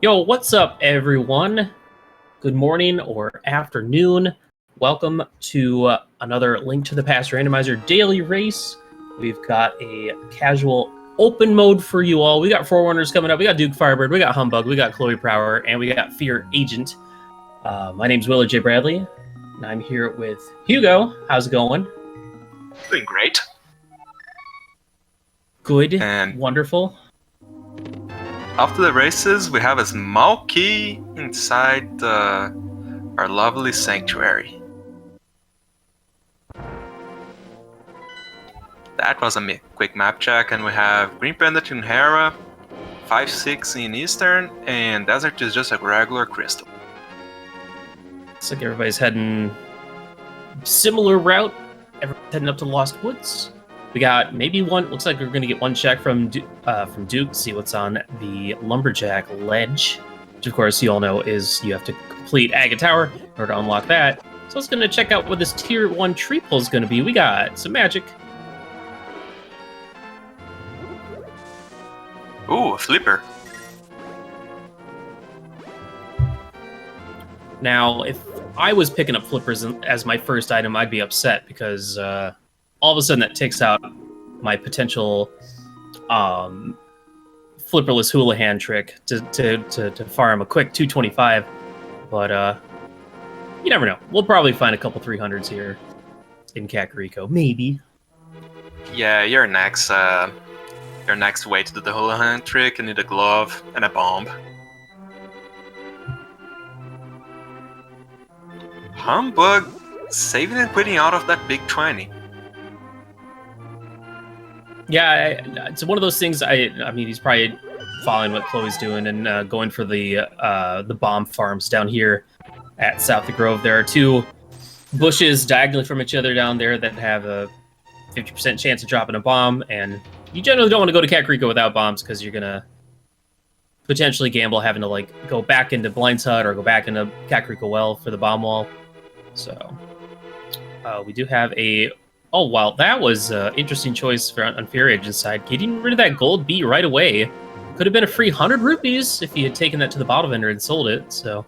Yo, what's up, everyone? Good morning or afternoon. Welcome to another Link to the Past Randomizer daily race. We've got a casual open mode for you all. We got Forerunners coming up. We got Duke Firebird. We got Humbug. We got Chloe Prower. And we got Fear Agent. My name's Willard J. Bradley. And I'm here with Hugo. How's it going? Doing great. Good. And wonderful. After the races, we have a small key inside our lovely sanctuary. That was a quick map check, and we have Green Pendant in Hera, 5-6 in Eastern, and Desert is just a regular crystal. Looks like everybody's heading similar route. Everyone's heading up to Lost Woods. We got maybe one. Looks like we're going to get one check from Duke. See what's on the Lumberjack ledge, which of course you all know is you have to complete Agate Tower in order to unlock that. So let's going to check out what this Tier 1 tree pull is going to be. We got some magic. Ooh, a flipper. Now, if I was picking up flippers as my first item, I'd be upset because all of a sudden that takes out my potential flipperless Houlihan trick to farm a quick 225. But you never know. We'll probably find a couple 300s here in Kakariko, maybe. Yeah, your next way to do the Houlihan trick, you need a glove and a bomb. Humbug saving and quitting out of that big 20. Yeah, it's one of those things. I mean, he's probably following what Chloe's doing and going for the bomb farms down here at South of Grove. There are two bushes diagonally from each other down there that have a 50% chance of dropping a bomb, and you generally don't want to go to Kakariko without bombs because you're gonna potentially gamble having to like go back into Blind's Hut or go back into Kakariko Well for the bomb wall. So we do have a. Oh, wow, that was an interesting choice on Fear Agent's side. Getting rid of that gold beat right away. Could have been a free 100 rupees if he had taken that to the bottle vendor and sold it, so.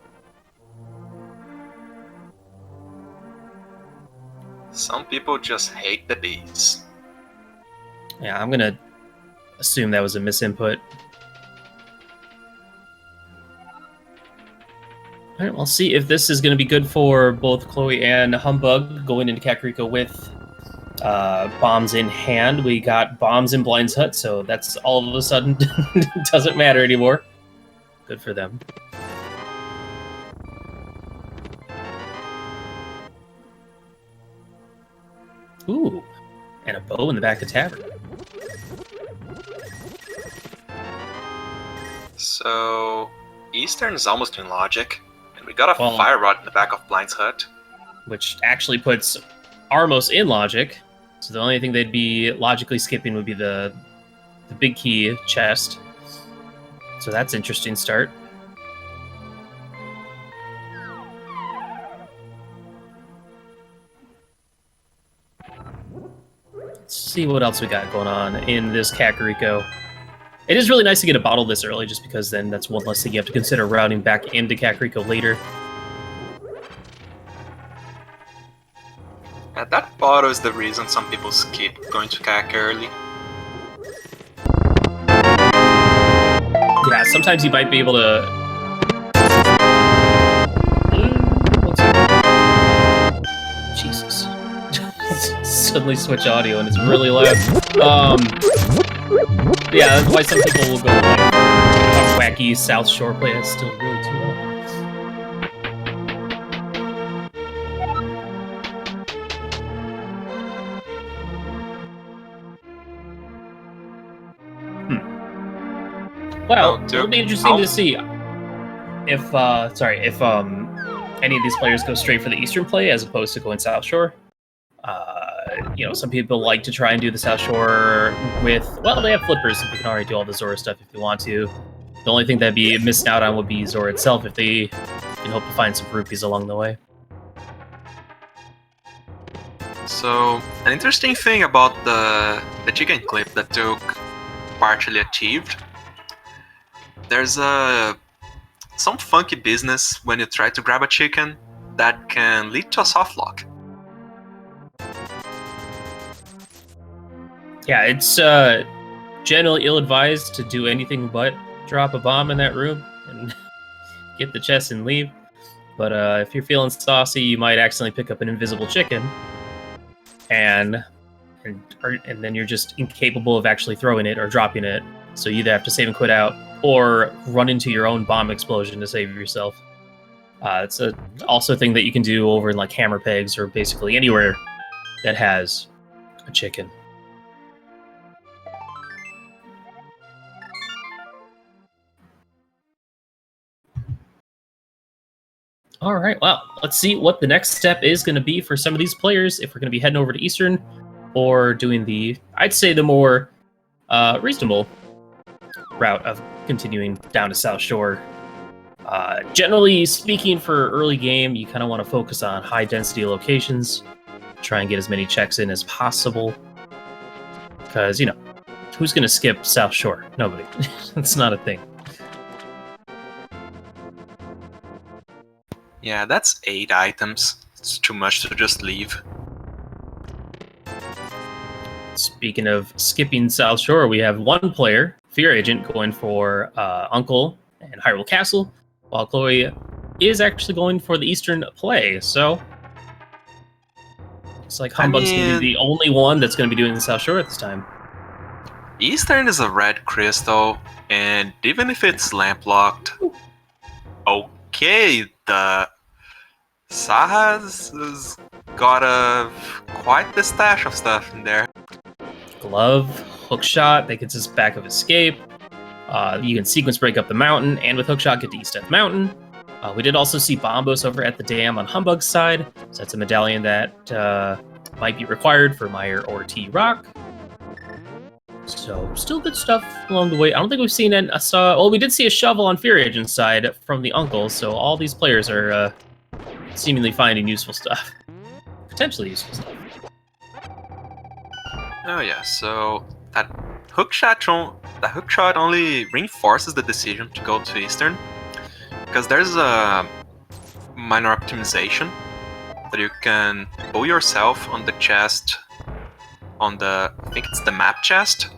Some people just hate the bees. Yeah, I'm going to assume that was a misinput. All right, we'll see if this is going to be good for both Chloe and Humbug going into Kakariko with bombs in hand. We got bombs in Blind's Hut, so that's all of a sudden doesn't matter anymore. Good for them. Ooh, and a bow in the back of the tavern. So, Eastern is almost in logic, and we got a fire rod in the back of Blind's Hut. Which actually puts Armos in logic. So the only thing they'd be logically skipping would be the big key chest. So that's an interesting start. Let's see what else we got going on in this Kakariko. It is really nice to get a bottle this early just because then that's one less thing you have to consider routing back into Kakariko later. That bottle is the reason some people skip going to CAC early. Yeah, sometimes you might be able to... Jesus. Suddenly switch audio and it's really loud. Yeah, that's why some people will go like a wacky South Shore play. That's still really too loud. Well, it'll be interesting to see if any of these players go straight for the Eastern play as opposed to going South Shore. You know, some people like to try and do the South Shore with, well, they have flippers, so they can already do all the Zora stuff if they want to. The only thing that'd be missing out on would be Zora itself if they can hope to find some rupees along the way. So, an interesting thing about the chicken clip that Duke partially achieved, there's a some funky business when you try to grab a chicken that can lead to a soft lock. Yeah, it's generally ill-advised to do anything but drop a bomb in that room and get the chest and leave. But if you're feeling saucy, you might accidentally pick up an invisible chicken, and then you're just incapable of actually throwing it or dropping it. So you either have to save and quit out, or run into your own bomb explosion to save yourself. It's also a thing that you can do over in like hammer pegs or basically anywhere that has a chicken. All right, well, let's see what the next step is going to be for some of these players, if we're going to be heading over to Eastern or doing the, I'd say, the more reasonable route of continuing down to South Shore. Generally speaking, for early game, you kind of want to focus on high-density locations, try and get as many checks in as possible, because, you know, who's going to skip South Shore? Nobody. It's not a thing. Yeah, that's 8 items. It's too much to just leave. Speaking of skipping South Shore, we have one player, Fear Agent, going for Uncle and Hyrule Castle, while Chloe is actually going for the Eastern play. So it's like Humbug's going to be the only one that's going to be doing the South Shore at this time. Eastern is a red crystal, and even if it's lamp locked, okay, the Saha's got quite the stash of stuff in there. Glove, hookshot, that gets us back of escape. You can sequence break up the mountain, and with hookshot get to East Death Mountain. We did also see Bombos over at the dam on Humbug's side, so that's a medallion that might be required for Meyer or T-Rock. So, still good stuff along the way. I don't think we've seen well, we did see a shovel on Fear Agent's side from the Uncle, so all these players are seemingly finding useful stuff. Potentially useful stuff. Oh yeah, so that hookshot only reinforces the decision to go to Eastern, because there's a minor optimization that you can pull yourself on the chest, on the, I think it's the map chest.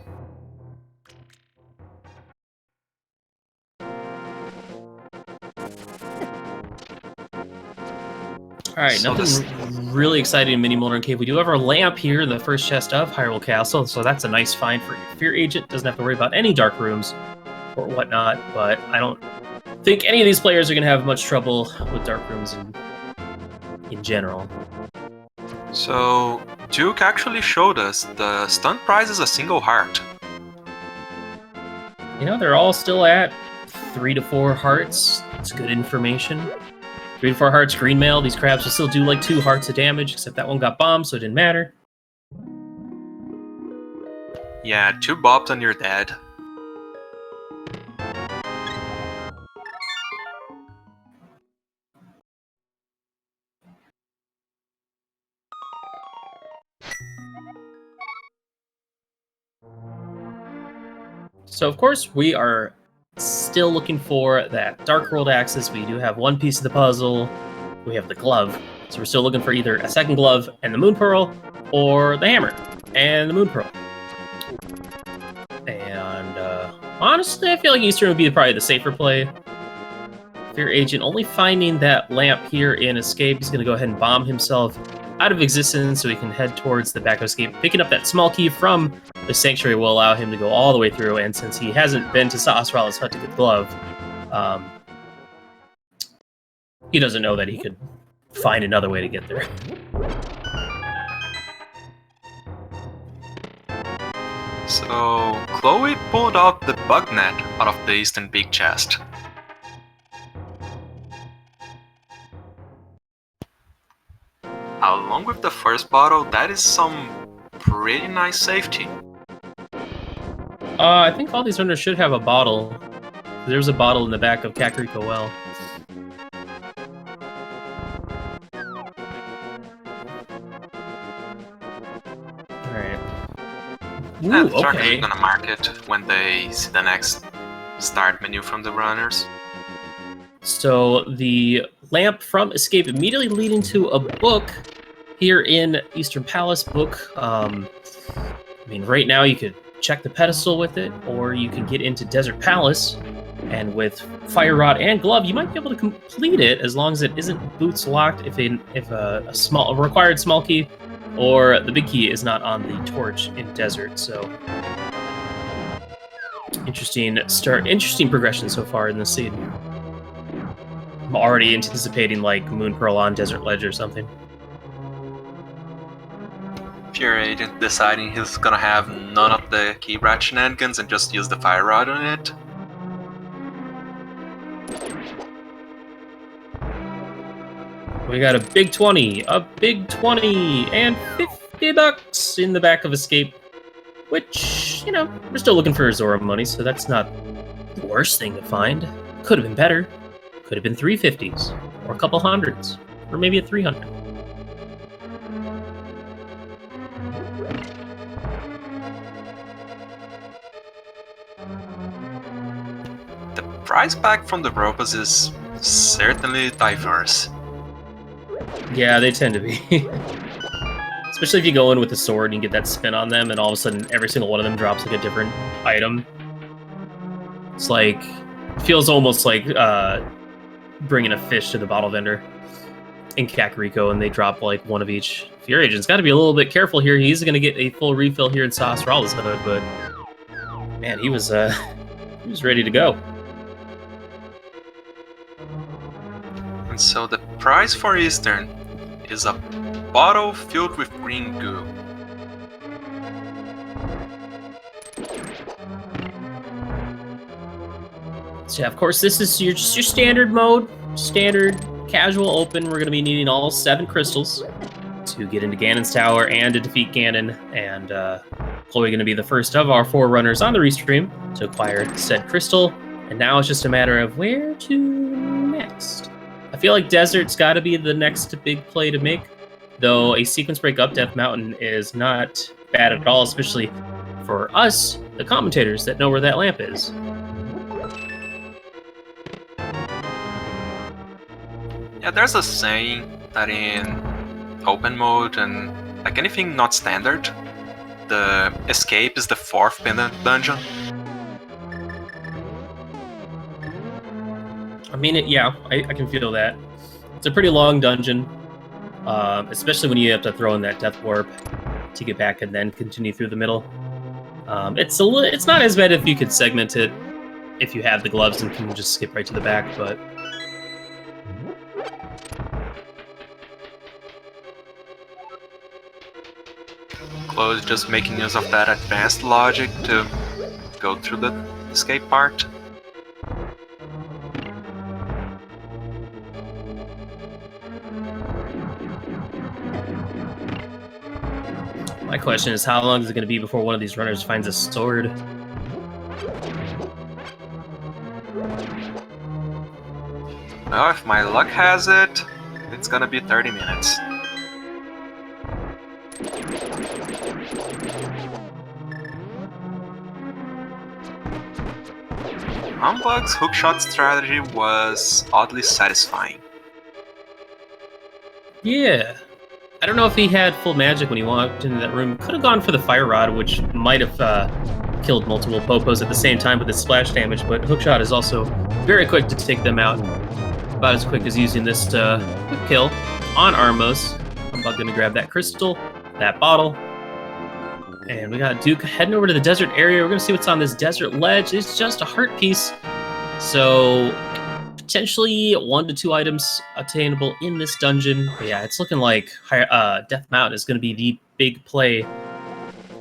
Alright, So nothing really exciting in Mini Molten Cave. We do have our lamp here in the first chest of Hyrule Castle, so that's a nice find for your Fear Agent. Doesn't have to worry about any dark rooms or whatnot, but I don't think any of these players are going to have much trouble with dark rooms in general. So Duke actually showed us the stunt prize is a single heart. You know, they're all still at 3 to 4 hearts. It's good information. 3 to 4 hearts, green mail. These crabs will still do like 2 hearts of damage, except that one got bombed, so it didn't matter. Yeah, 2 bobs and you're dead. So, of course, we are still looking for that Dark World Axis. We do have one piece of the puzzle. We have the glove. So we're still looking for either a second glove and the Moon Pearl, or the hammer and the Moon Pearl. And honestly, I feel like Eastern would be probably the safer play. Fear Agent only finding that lamp here in Escape. He's going to go ahead and bomb himself out of existence so he can head towards the back of Escape. Picking up that small key from the Sanctuary will allow him to go all the way through, and since he hasn't been to Sahasrah's hut to get the glove, he doesn't know that he could find another way to get there. So Chloe pulled out the bug net out of the Eastern big chest. Along with the first bottle, that is some pretty nice safety. I think all these runners should have a bottle. There's a bottle in the back of Kakariko Well. Alright. Ooh, They're okay. gonna mark it when they see the next start menu from the runners. So the lamp from Escape immediately leading to a book here in Eastern Palace book. I mean, right now you could check the pedestal with it, or you can get into Desert Palace, and with Fire Rod and Glove, you might be able to complete it as long as it isn't boots locked. If a required small key or the big key is not on the torch in Desert. So interesting progression so far in this scene. I'm already anticipating like Moon Pearl on Desert Ledge or something. Your agent deciding he's gonna have none of the key rat shenanigans and just use the fire rod on it. We got a big 20, and $50 in the back of Escape, which, you know, we're still looking for Zora money, so that's not the worst thing to find. Could have been better. Could have been 350s, or a couple hundreds, or maybe a 300. The prize pack from the robots is certainly diverse. Yeah, they tend to be. Especially if you go in with a sword and you get that spin on them, and all of a sudden every single one of them drops like a different item. It's like, feels almost like bringing a fish to the bottle vendor in Kakariko, and they drop like one of each. Fear Agent's got to be a little bit careful here. He's going to get a full refill here in Sasrala's hood, but man, he was ready to go. And so the prize for Eastern is a bottle filled with green goo. So yeah, of course, this is just your standard mode, standard casual open. We're going to be needing all 7 crystals to get into Ganon's tower and to defeat Ganon. And Chloe going to be the first of our 4 runners on the restream to acquire said crystal. And now it's just a matter of where to next. I feel like Desert's got to be the next big play to make, though a sequence break up Death Mountain is not bad at all, especially for us, the commentators, that know where that lamp is. Yeah, there's a saying that in open mode and like anything not standard, the escape is the 4th pendant dungeon. I mean, I can feel that. It's a pretty long dungeon, especially when you have to throw in that death warp to get back and then continue through the middle. It's not as bad if you could segment it if you have the gloves and can just skip right to the back, but Chloe's just making use of that advanced logic to go through the escape part. my question is, how long is it going to be before one of these runners finds a sword? Well, if my luck has it, it's gonna be 30 minutes. Humbug's hookshot strategy was oddly satisfying. Yeah. I don't know if he had full magic when he walked into that room. Could have gone for the fire rod, which might have killed multiple Popos at the same time with his splash damage, but hookshot is also very quick to take them out. About as quick as using this quick kill on Armos. Humbug gonna grab that crystal, that bottle. And we got Duke heading over to the desert area. We're gonna see what's on this desert ledge. It's just a heart piece. So potentially 1 to 2 items attainable in this dungeon. But yeah, it's looking like Death Mountain is gonna be the big play.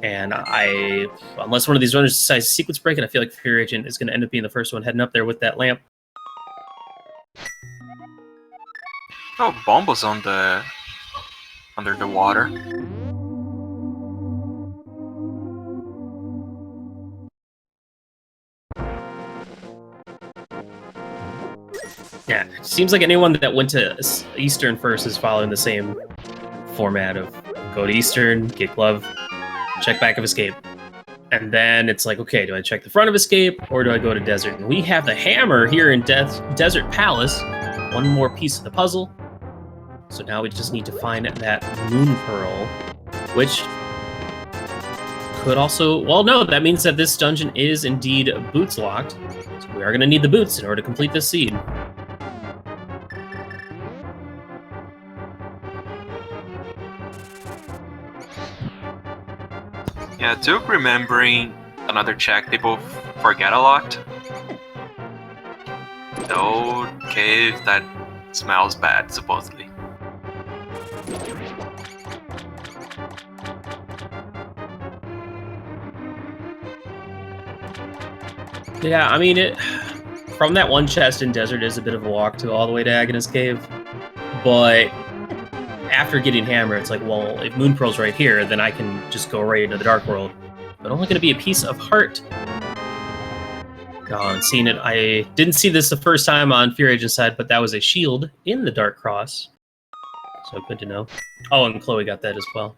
And unless one of these runners decides to sequence break, and I feel like Fear Agent is gonna end up being the first one heading up there with that lamp. Oh, Bombo's under the water. Yeah, it seems like anyone that went to Eastern first is following the same format of go to Eastern, get glove, check back of escape. And then it's like, okay, do I check the front of escape or do I go to desert? And we have the hammer here in Desert Palace. One more piece of the puzzle. So now we just need to find that moon pearl, which could also... Well, no, that means that this dungeon is indeed boots locked. So we are going to need the boots in order to complete this seed. Yeah, Duke remembering another check people forget a lot. No cave that smells bad, supposedly. Yeah, I mean, from that one chest in Desert is a bit of a walk to all the way to Agnes Cave, but after getting Hammer, it's like, well, if Moon Pearl's right here, then I can just go right into the Dark World. But only going to be a piece of heart. Oh, and seeing it, I didn't see this the first time on Fear Agent's side, but that was a shield in the Dark Cross. So good to know. Oh, and Chloe got that as well.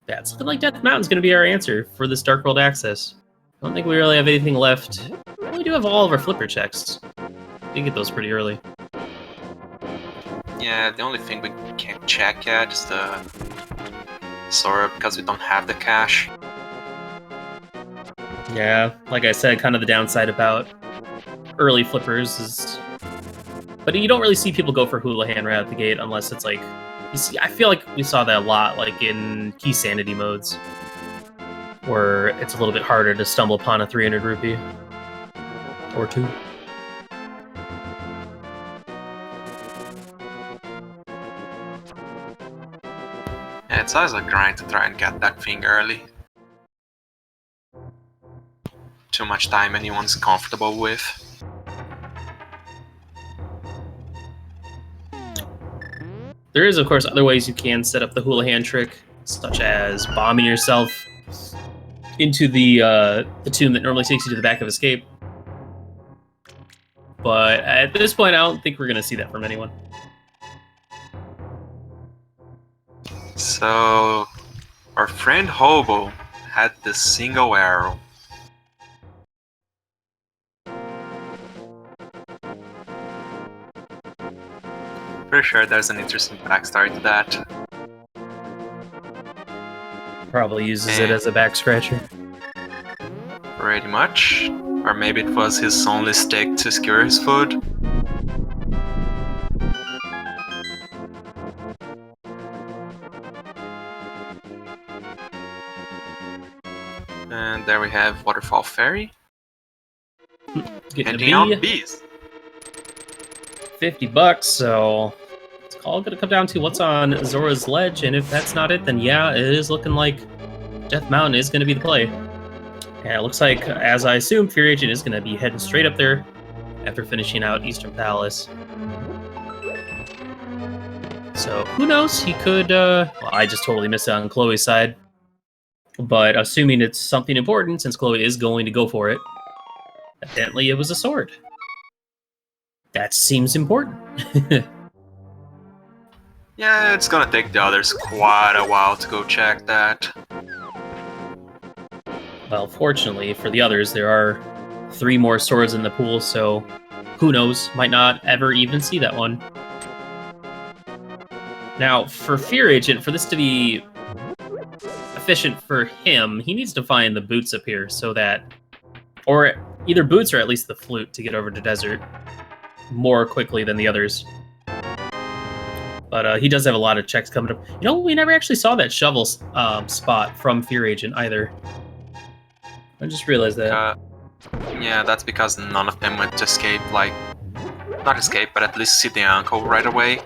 Yeah, it's looking like Death Mountain's going to be our answer for this Dark World access. I don't think we really have anything left. We do have all of our flipper checks. We get those pretty early. Yeah, the only thing we can't check yet is the Sora, because we don't have the cash. Yeah, like I said, kind of the downside about early flippers is... But you don't really see people go for Houlihan right out the gate unless it's like... You see, I feel like we saw that a lot, like in Key Sanity modes, where it's a little bit harder to stumble upon a 300 rupee. Or two. Yeah, it's always a grind to try and get that thing early. Too much time anyone's comfortable with. There is, of course, other ways you can set up the Houlihan trick, such as bombing yourself into the tomb that normally takes you to the back of escape. But at this point, I don't think we're going to see that from anyone. So, our friend Hobo had this single arrow. Pretty sure there's an interesting backstory to that. Probably uses it as a back scratcher. Pretty much. Or maybe it was his only stick to skewer his food. And there we have Waterfall Ferry. Getting Ending on bees. $50, so it's all gonna come down to what's on Zora's Ledge, and if that's not it, then yeah, it is looking like Death Mountain is gonna be the play. Yeah, it looks like, as I assume, Fear Agent is gonna be heading straight up there after finishing out Eastern Palace. So who knows? He could. Well, I just totally missed it on Chloe's side, but assuming it's something important, since Chloe is going to go for it, evidently it was a sword. That seems important. Yeah, it's gonna take the others quite a while to go check that. Well, fortunately for the others, there are 3 more swords in the pool, so who knows? Might not ever even see that one. Now, for Fear Agent, for this to be efficient for him, he needs to find the boots up here so that... Or either boots or at least the flute to get over to Desert more quickly than the others. But he does have a lot of checks coming up. You know, we never actually saw that shovel spot from Fear Agent either. I just realized that. Yeah, that's because none of them went to escape, like... Not escape, but at least see the uncle right away.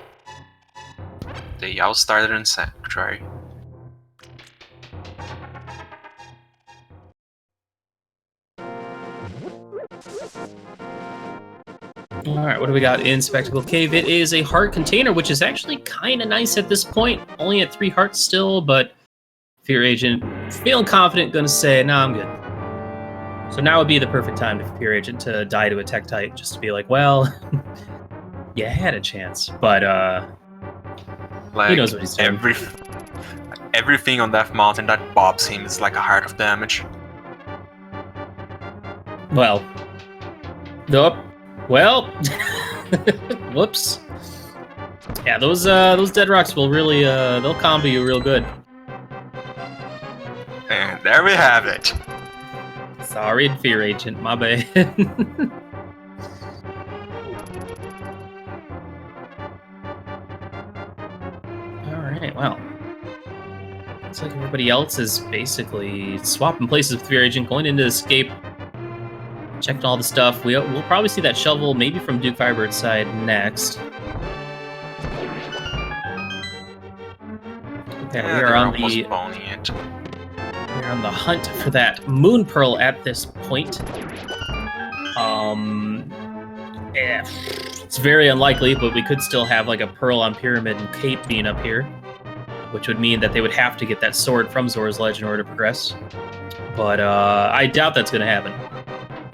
They all started in Sanctuary. Alright, what do we got in Spectacle Cave? It is a heart container, which is actually kind of nice at this point. Only at 3 hearts still, but Fear Agent, feeling confident, gonna say, nah, I'm good. So now would be the perfect time for Fear Agent to die to a Tektite, just to be like, well, you had a chance, but like, he knows what he's doing. Everything on that mountain that bobs him is like a heart of damage. Well. Nope. Well. Whoops. Yeah, those dead rocks will really they'll combo you real good. And there we have it. Sorry, Fear Agent, my bad. Alright, well. Looks like everybody else is basically swapping places with Fear Agent, going into Escape. Checked all the stuff. We'll probably see that shovel maybe from Duke Firebird's side next. Okay, Yeah, we are on the hunt for that Moon Pearl at this point. It's very unlikely, but we could still have like a Pearl on Pyramid and Cape being up here, which would mean that they would have to get that sword from Zora's Ledge in order to progress. But I doubt that's going to happen.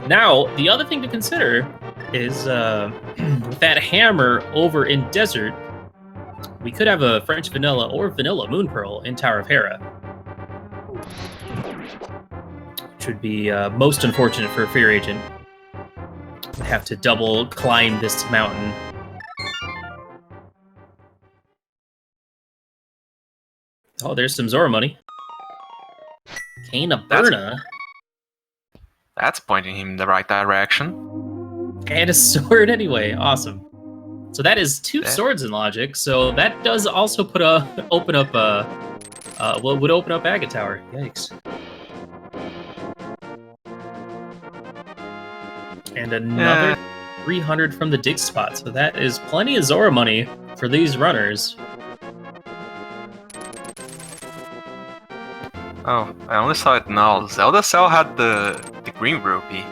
Now, the other thing to consider is with that hammer over in Desert, we could have a French Vanilla or Vanilla Moon Pearl in Tower of Hera. Which would be most unfortunate for a Fear Agent. We'd have to double climb this mountain. Oh, there's some Zora money. Cane of Burna. That's pointing him in the right direction. And a sword anyway. Awesome. So that is two swords in Logic. So that does also would open up Agate Tower. Yikes. And another 300 from the dig spot. So that is plenty of Zora money for these runners. Oh, I only saw it now. Zelda Cell had the green rupee.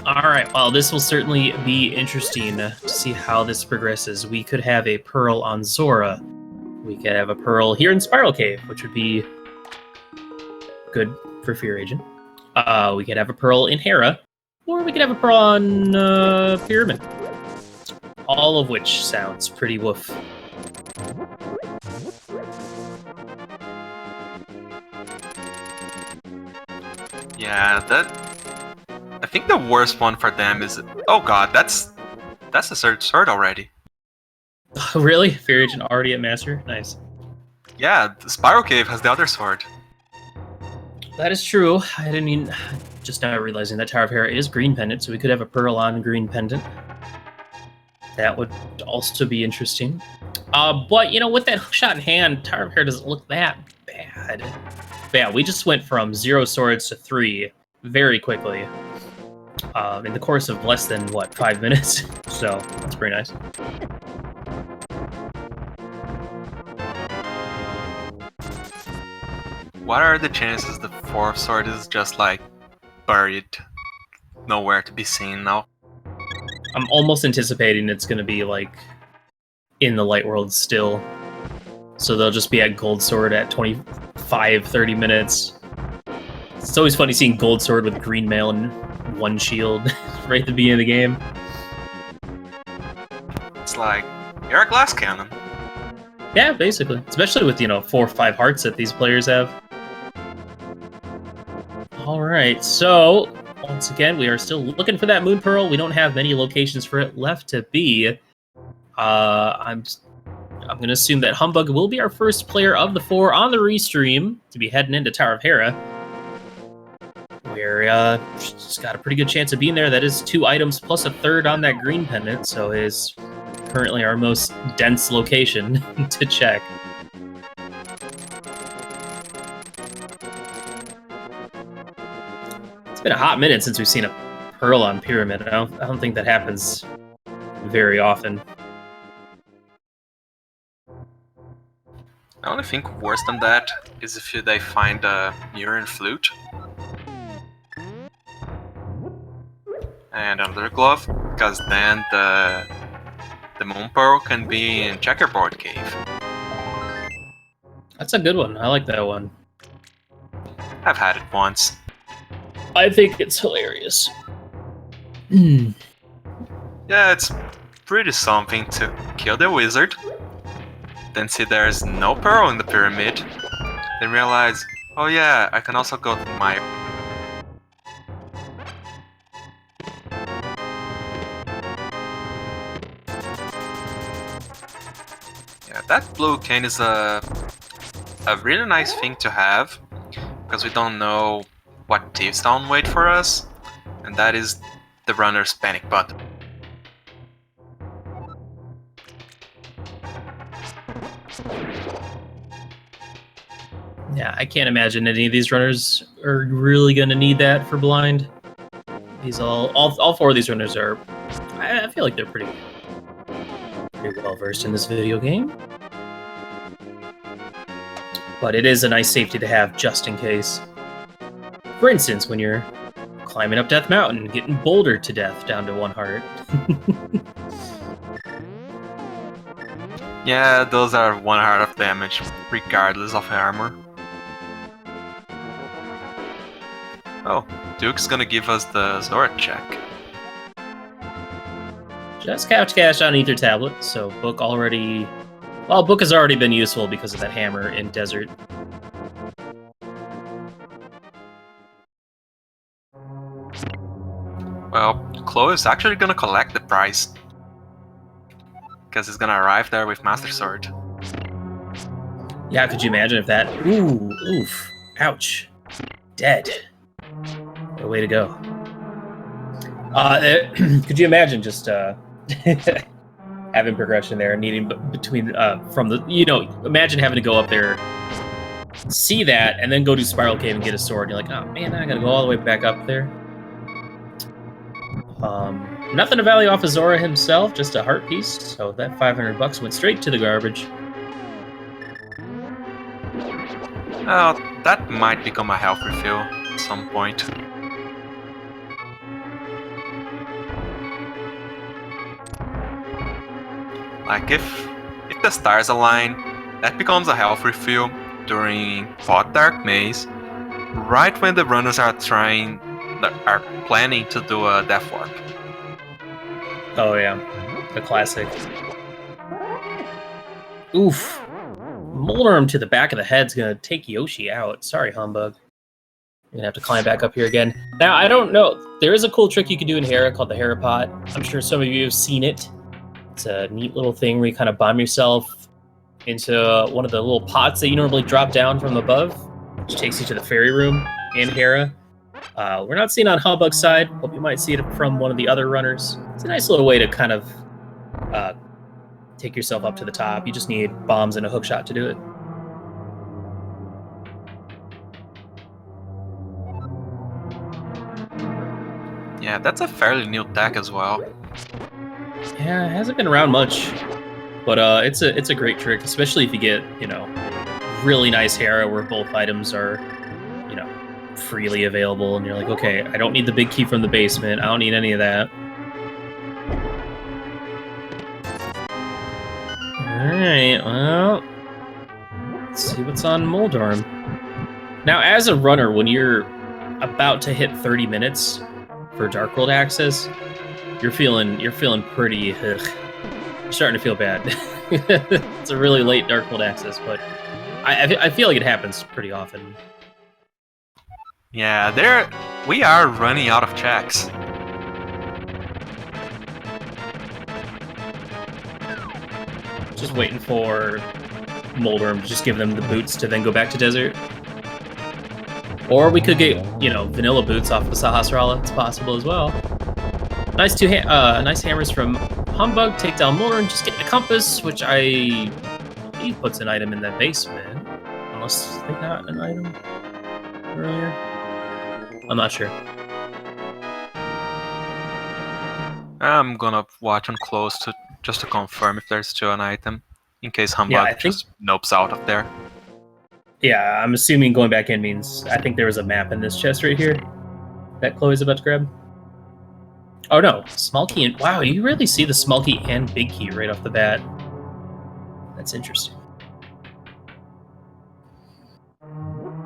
Alright, well, this will certainly be interesting to see how this progresses. We could have a Pearl on Zora. We could have a Pearl here in Spiral Cave, which would be good for Fear Agent. We could have a Pearl in Hera, or we could have a Pearl on Pyramid. All of which sounds pretty woof. Yeah, I think the worst one for them is... Oh god, that's the third sword already. Really? Fear Agent already at Master? Nice. Yeah, the Spiral Cave has the other sword. That is true. I didn't mean... Just now realizing that Tower of Hera is green pendant, so we could have a Pearl on green pendant. That would also be interesting. But, you know, with that hookshot in hand, Tower of Hera doesn't look that bad. But yeah, we just went from 0 swords to 3 very quickly. In the course of less than, 5 minutes? So, that's pretty nice. What are the chances the 4th sword is just, buried? Nowhere to be seen now? I'm almost anticipating it's going to be, in the Light World still. So they'll just be at Gold Sword at 25, 30 minutes. It's always funny seeing Gold Sword with green mail and 1 shield right at the beginning of the game. It's like, you're a glass cannon. Yeah, basically. Especially with, 4 or 5 hearts that these players have. Alright, so... Once again, we are still looking for that Moon Pearl. We don't have many locations for it left to be. I'm going to assume that Humbug will be our first player of the 4 on the restream to be heading into Tower of Hera. Where she's got a pretty good chance of being there. That is 2 items plus a 3rd on that green pendant, so it is currently our most dense location to check. It's been a hot minute since we've seen a Pearl on Pyramid. I don't think that happens very often. I only think worse than that is if they find a Mirror Flute. And another glove, because then the Moon Pearl can be in Checkerboard Cave. That's a good one. I like that one. I've had it once. I think it's hilarious. Yeah, it's pretty something to kill the wizard, then see there's no pearl in the pyramid, then realize, oh yeah, I can also go to my... Yeah, that blue cane is a really nice thing to have, because we don't know what Thieves Town wait for us, and that is the runner's panic button. Yeah, I can't imagine any of these runners are really going to need that for blind. These all four of these runners are, I feel like they're pretty well versed in this video game. But it is a nice safety to have just in case. For instance, when you're climbing up Death Mountain, getting bouldered to death down to 1 heart. Yeah, those are 1 heart of damage, regardless of armor. Oh, Duke's gonna give us the Zora check. Just couch cash on Ether Tablet, so Book already... Well, Book has already been useful because of that hammer in Desert. Well, Chloe is actually gonna collect the prize. Because he's gonna arrive there with Master Sword. Yeah, could you imagine if that... Ooh, oof, ouch. Dead. What a way to go. Could you imagine just having progression there, needing between from the imagine having to go up there, see that, and then go to Spiral Cave and get a sword. And you're like, oh man, I gotta go all the way back up there. Nothing to value off of Zora himself, just a heart piece. So that $500 went straight to the garbage. Oh, that might become a health refill at some point. Like if the stars align, that becomes a health refill during Hot Dark Maze, right when the runners are planning to do a Death Warp. Oh yeah, the classic. Oof. Moldarm to the back of the head's gonna take Yoshi out. Sorry, Humbug. You're gonna have to climb back up here again. Now, I don't know. There is a cool trick you can do in Hera called the Hera Pot. I'm sure some of you have seen it. It's a neat little thing where you kind of bomb yourself into one of the little pots that you normally drop down from above, which takes you to the fairy room in Hera. We're not seeing it on Humbug's side, but we might see it from one of the other runners. It's a nice little way to kind of take yourself up to the top. You just need bombs and a hookshot to do it. Yeah, that's a fairly new tech as well. Yeah, it hasn't been around much, but it's a great trick, especially if you get really nice Hera where both items are freely available, and you're like, okay, I don't need the big key from the basement. I don't need any of that. Alright, well, let's see what's on Moldarm. Now, as a runner, when you're about to hit 30 minutes for Dark World access, you're feeling pretty, you're starting to feel bad. It's a really late Dark World access, but I feel like it happens pretty often. Yeah, we are running out of checks. Just waiting for Moldarm to just give them the boots to then go back to Desert. Or we could get, vanilla boots off of Sahasrara. It's possible as well. Nice nice hammers from Humbug. Take down Moldarm. Just get a compass, which I believe puts an item in the basement. Unless they got an item earlier. I'm not sure. I'm gonna watch on close just to confirm if there's still an item, in case Humbug just nopes out of there. Yeah, I'm assuming going back in means I think there was a map in this chest right here that Chloe's about to grab. Oh no, small key and wow, you really see the small key and big key right off the bat. That's interesting.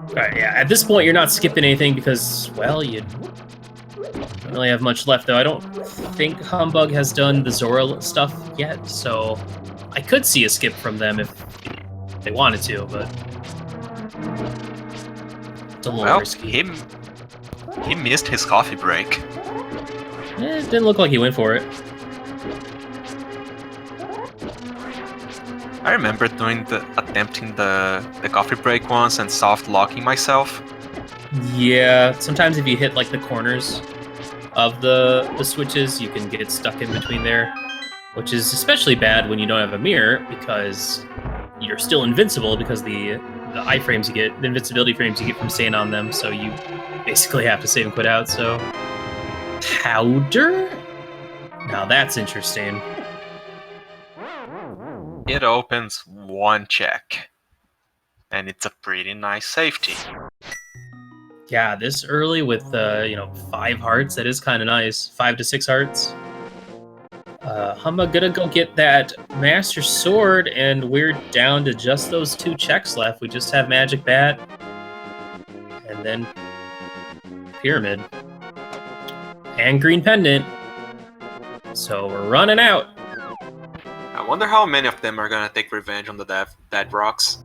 Alright, yeah, at this point you're not skipping anything because, well, you don't really have much left, though. I don't think Humbug has done the Zora stuff yet, so I could see a skip from them they wanted to, but it's a little Well, risky. he missed his coffee break. It didn't look like he went for it. I remember attempting the coffee break once and soft locking myself. Yeah, sometimes if you hit like the corners of the switches, you can get stuck in between there, which is especially bad when you don't have a mirror because you're still invincible because the iframes you get, the invincibility frames you get from staying on them, so you basically have to save and quit out. So powder? Now that's interesting. It opens one check, and it's a pretty nice safety. Yeah, this early with 5 hearts, that is kind of nice. 5 to 6 hearts. I'm gonna go get that Master Sword, and we're down to just those 2 checks left. We just have Magic Bat, and then Pyramid, and Green Pendant. So we're running out. I wonder how many of them are gonna take revenge on the dead rocks.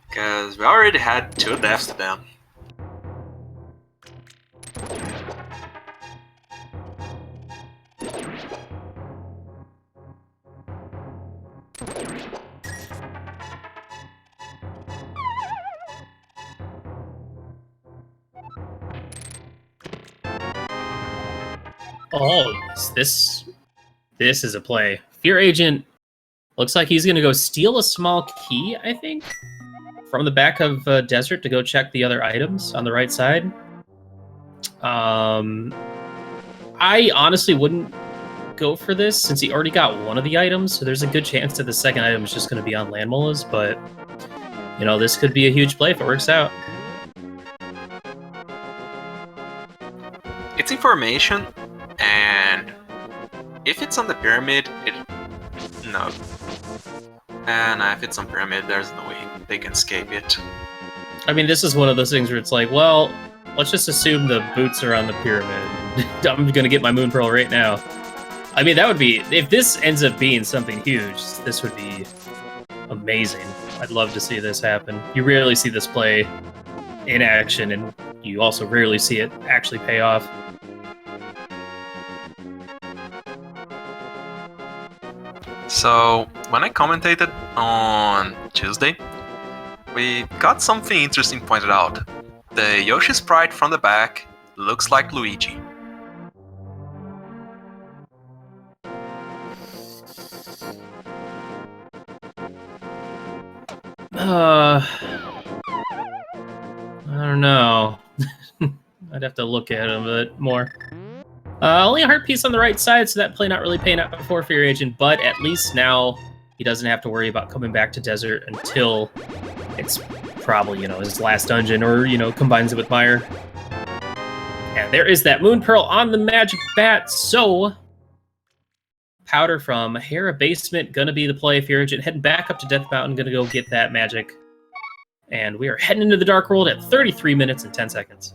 Because we already had 2 deaths to them. Oh, this is a play. Fear Agent looks like he's gonna go steal a small key, I think, from the back of Desert to go check the other items on the right side. I honestly wouldn't go for this since he already got one of the items, so there's a good chance that the second item is just going to be on land molas, but this could be a huge play if it works out. It's information, and if it's on the pyramid, no. And if it's on pyramid, there's no way they can escape it. I mean, this is one of those things where it's like, well, let's just assume the boots are on the pyramid. I'm going to get my Moon Pearl right now. I mean, that would be, if this ends up being something huge, this would be amazing. I'd love to see this happen. You rarely see this play in action, and you also rarely see it actually pay off. So, when I commentated on Tuesday, we got something interesting pointed out. The Yoshi sprite from the back looks like Luigi. I don't know. I'd have to look at him a bit more. Only a heart piece on the right side, so that play not really paying out before Fear Agent, but at least now he doesn't have to worry about coming back to Desert until it's probably, his last dungeon or, combines it with Mire. And there is that Moon Pearl on the Magic Bat, so powder from Hera Basement gonna be the play. Fear Agent heading back up to Death Mountain, gonna go get that magic. And we are heading into the Dark World at 33 minutes and 10 seconds.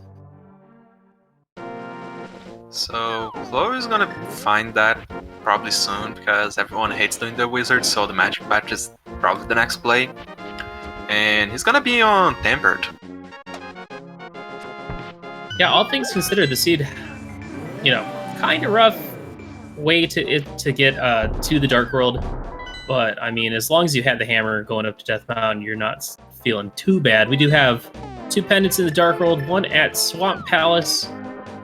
So, Chloe's gonna find that probably soon because everyone hates doing the wizard, so the magic batch is probably the next play. And he's gonna be on Tempered. Yeah, all things considered, the seed, kind of rough way to get to the Dark World. But, I mean, as long as you had the hammer going up to Death Mountain, you're not feeling too bad. We do have 2 pendants in the Dark World, one at Swamp Palace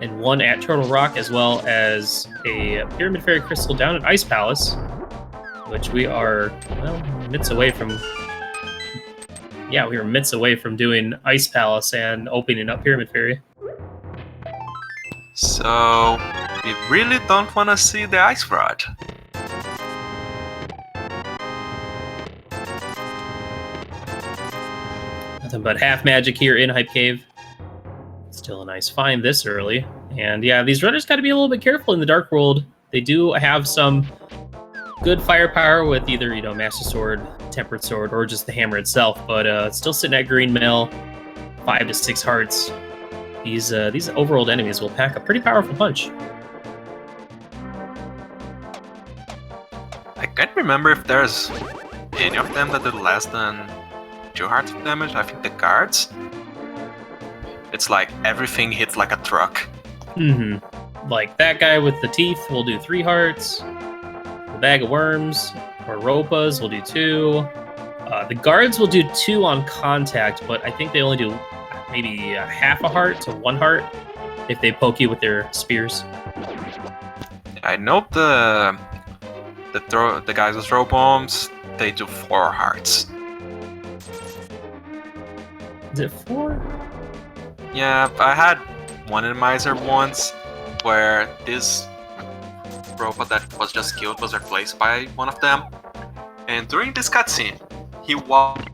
and one at Turtle Rock, as well as a Pyramid Fairy Crystal down at Ice Palace, which we are, minutes away from. Yeah, we are minutes away from doing Ice Palace and opening up Pyramid Fairy. So, we really don't want to see the Ice Rod. Nothing but half magic here in Hype Cave. Still a nice find this early. And yeah, these runners got to be a little bit careful in the Dark World. They do have some good firepower with either, Master Sword, Tempered Sword, or just the hammer itself. But it's still sitting at Green Mill, 5 to 6 hearts. These overworld enemies will pack a pretty powerful punch. can't remember if there's any of them that do less than 2 hearts of damage. I think the guards. It's like everything hits like a truck. Like that guy with the teeth will do 3 hearts. The bag of worms or ropas will do 2. The guards will do 2 on contact, but I think they only do maybe half a heart to 1 heart if they poke you with their spears. I know the guys with throw bombs, they do 4 hearts. Is it 4? Yeah, I had one randomizer once where this robot that was just killed was replaced by one of them. And during this cutscene, he walked.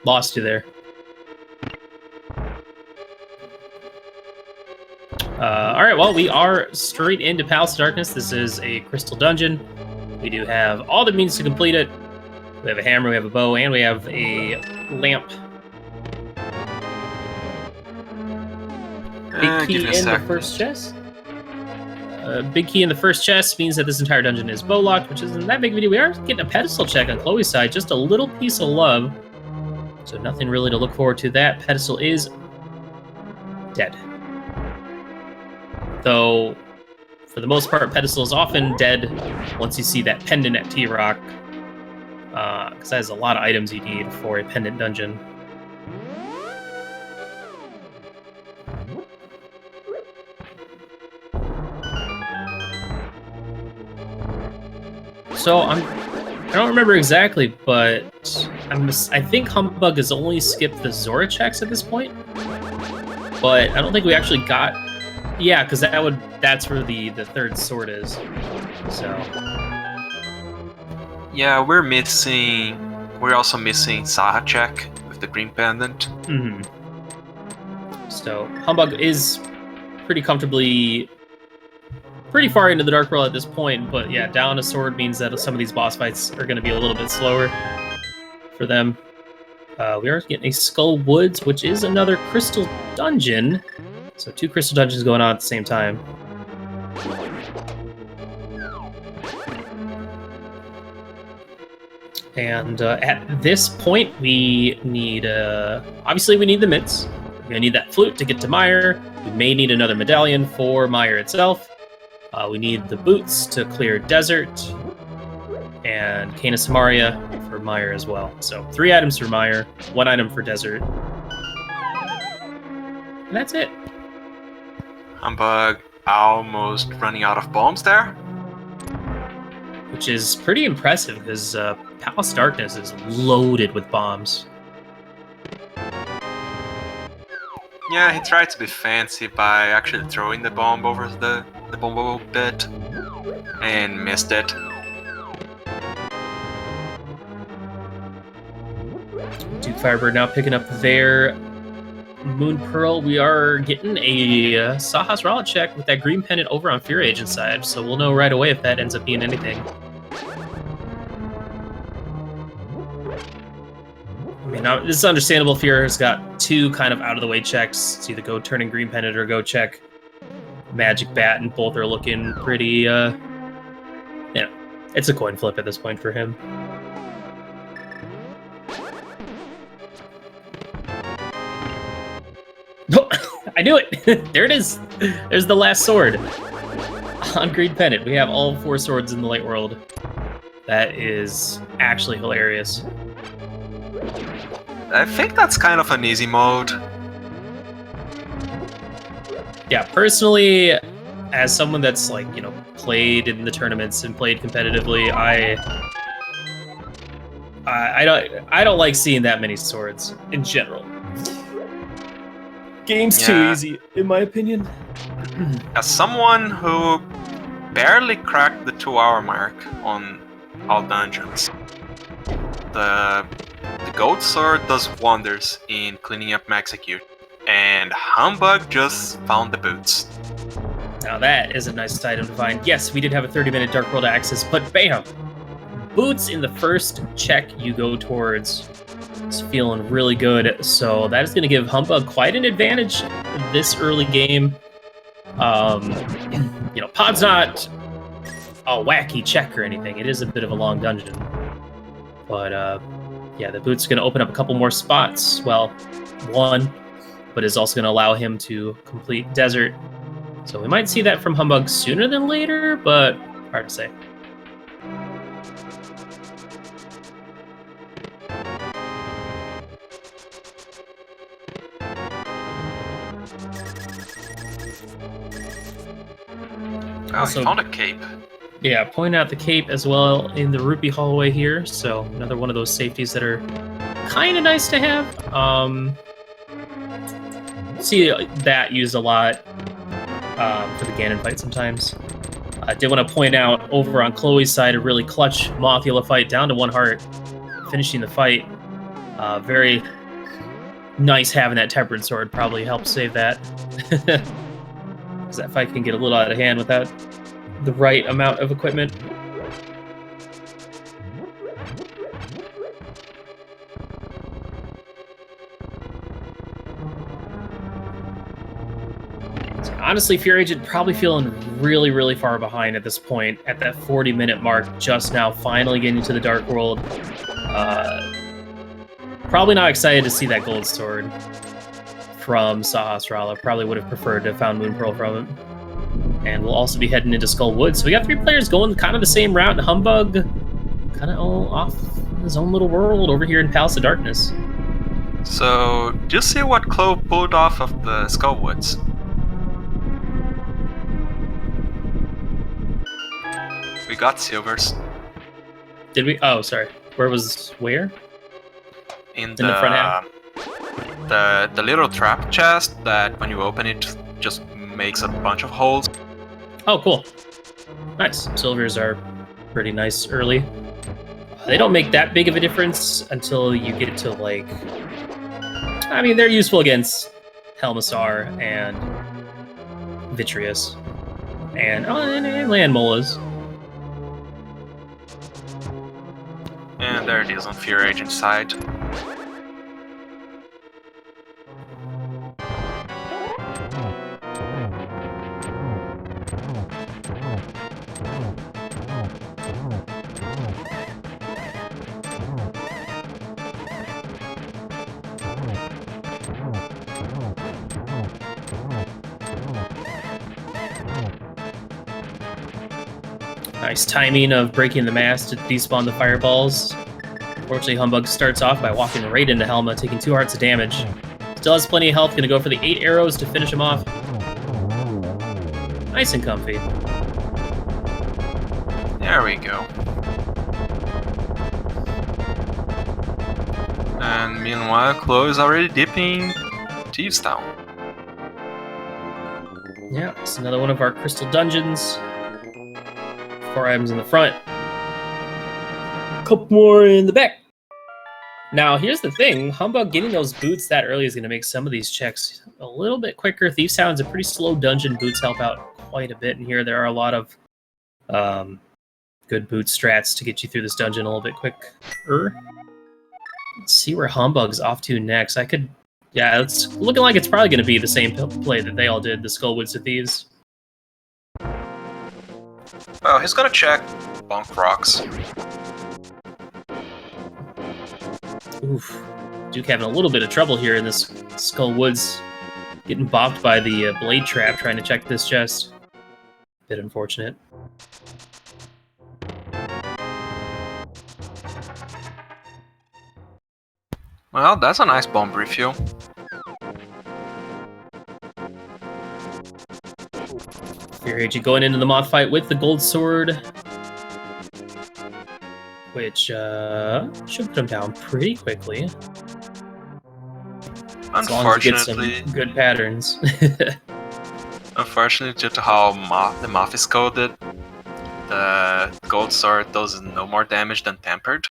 Lost you there. Alright, well, we are straight into Palace of Darkness. This is a crystal dungeon. We do have all the means to complete it. We have a hammer, we have a bow, and we have a lamp. Big key in the first chest. Big key in the first chest means that this entire dungeon is bow locked, which isn't that big of a deal. We are getting a pedestal check on Chloe's side, just a little piece of love. So nothing really to look forward to. That pedestal is dead. Though, for the most part, pedestal is often dead once you see that pendant at T-Rock. Because that has a lot of items you need for a pendant dungeon. So I don't remember exactly, but I think Humbug has only skipped the Zora checks at this point. But I don't think we actually got. Yeah, because that's where the third sword is. So. Yeah, we're also missing Saha check with the green pendant. So Humbug is pretty far into the Dark World at this point, but yeah, down a sword means that some of these boss fights are going to be a little bit slower for them. We are getting a Skull Woods, which is another crystal dungeon. So 2 crystal dungeons going on at the same time. And at this point, we need, obviously we need the mitts. We're gonna need that flute to get to Meyer. We may need another medallion for Meyer itself. We need the boots to clear desert. And Cana Samaria for Meyer as well. So 3 items for Meyer, 1 item for desert. And that's it. Humbug almost running out of bombs there. Which is pretty impressive because Palace of Darkness is loaded with bombs. Yeah, he tried to be fancy by actually throwing the bomb over the bomb bit and missed it. Duke Firebird now picking up their Moon Pearl. We are getting a Saha's Rala check with that green pendant over on Fear Agent's side, so we'll know right away if that ends up being anything. I mean, now, this is understandable. Fear has got 2 kind of out-of-the-way checks. It's either go turning green pendant or go check Magic Bat, and both are looking pretty, yeah, it's a coin flip at this point for him. Oh, I knew it! There it is! There's the last sword. On green pendant, we have all 4 swords in the light world. That is actually hilarious. I think that's kind of an easy mode. Yeah, personally, as someone that's like, you know, played in the tournaments and played competitively, I don't like seeing that many swords in general. Game's too easy, in my opinion. As someone who barely cracked the 2-hour mark on all dungeons, the gold sword does wonders in cleaning up my execution, and Humbug just found the boots. Now that is a nice item to find. Yes, we did have a 30-minute Dark World access, but bam! Boots in the first check you go towards. It's feeling really good, so that is going to give Humbug quite an advantage this early game. You know, Pod's not a wacky check or anything. It is a bit of a long dungeon. But, yeah, the boot's going to open up a couple more spots. Well, one, but is also going to allow him to complete Desert. So we might see that from Humbug sooner than later, but hard to say. Oh, Also, he found a cape. Yeah, point out the cape as well in the rupee hallway here. So another one of those safeties that are kind of nice to have. See that used a lot for the Ganon fight sometimes. I did want to point out over on Chloe's side a really clutch Mothula fight down to 1 heart, finishing the fight. Very nice having that tempered sword, probably helped save that. Because that fight can get a little out of hand without the right amount of equipment. So honestly, Fear Agent probably feeling really, really far behind at this point, at that 40-minute mark, just now finally getting to the Dark World. Probably not excited to see that gold sword from Sahasrara. Probably would have preferred to have found Moon Pearl from him. And we'll also be heading into Skull Woods. So we got 3 players going kind of the same route. Humbug kind of off in his own little world over here in Palace of Darkness. So, do you see what Chloe pulled off of the Skull Woods? We got silvers. Did we? Oh, sorry. Where? In the front half? The little trap chest that when you open it just makes a bunch of holes. Oh, cool. Nice. Silvers are pretty nice early. They don't make that big of a difference until you get to, like... I mean, they're useful against Helmasaur and Vitreous. And Land Molas. And there it is on Fear Agent side. Nice timing of breaking the mask to despawn the fireballs. Unfortunately, Humbug starts off by walking right into Helma, taking 2 hearts of damage. Still has plenty of health, gonna go for the 8 arrows to finish him off. Nice and comfy. There we go. And meanwhile, Chloe is already dipping Thieves Town. Yeah, it's another one of our crystal dungeons. 4 items in the front. Couple more in the back. Now, here's the thing. Humbug getting those boots that early is going to make some of these checks a little bit quicker. Thieves Town's a pretty slow dungeon. Boots help out quite a bit in here. There are a lot of good boot strats to get you through this dungeon a little bit quicker. Let's see where Humbug's off to next. Yeah, it's looking like it's probably going to be the same play that they all did, the Skullwoods to Thieves. Well, he's gonna check Bonk Rocks. Oof. Duke having a little bit of trouble here in this Skull Woods. Getting bopped by the blade trap trying to check this chest. Bit unfortunate. Well, that's a nice bomb refuel. Fear Agent going into the moth fight with the gold sword. Which should put him down pretty quickly. As long as you get some good patterns. Unfortunately, due to how the moth is coded, the gold sword does no more damage than tempered.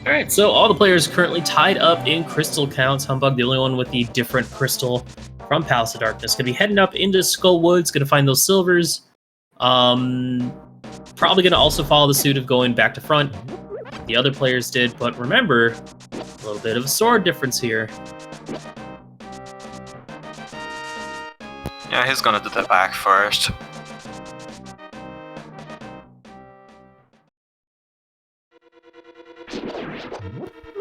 Alright, so all the players currently tied up in crystal counts. Humbug, the only one with the different crystal from Palace of Darkness. Gonna be heading up into Skull Woods, gonna find those silvers, Probably going to also follow the suit of going back to front. The other players did, but remember, a little bit of a sword difference here. Yeah, he's gonna do the back first.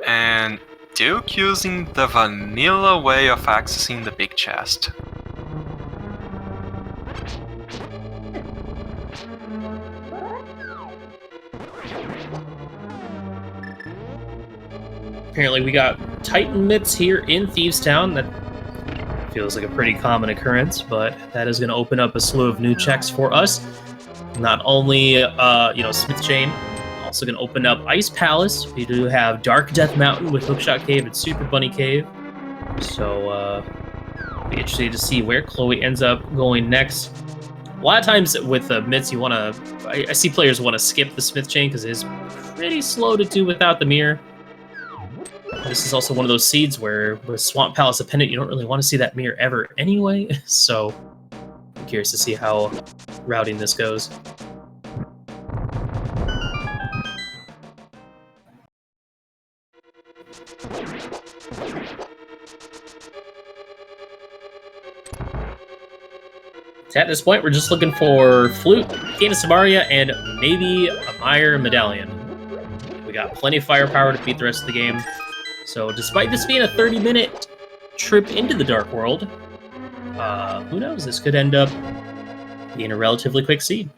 And Duke using the vanilla way of accessing the big chest. Apparently we got Titan mitts here in Thieves Town. That feels like a pretty common occurrence, but that is going to open up a slew of new checks for us. Not only, Smith Chain, also going to open up Ice Palace. We do have Dark Death Mountain with Hookshot Cave and Super Bunny Cave. So, be interested to see where Chloe ends up going next. A lot of times with mitts, you want to... I see players want to skip the Smith Chain because it is pretty slow to do without the mirror. This is also one of those seeds where with Swamp Palace Appendant, you don't really want to see that mirror ever anyway, so I'm curious to see how routing this goes. So at this point, we're just looking for Flute, Cane of Samaria, and maybe a Meyer Medallion. We got plenty of firepower to beat the rest of the game. So despite this being a 30-minute trip into the Dark World, who knows? This could end up being a relatively quick seed.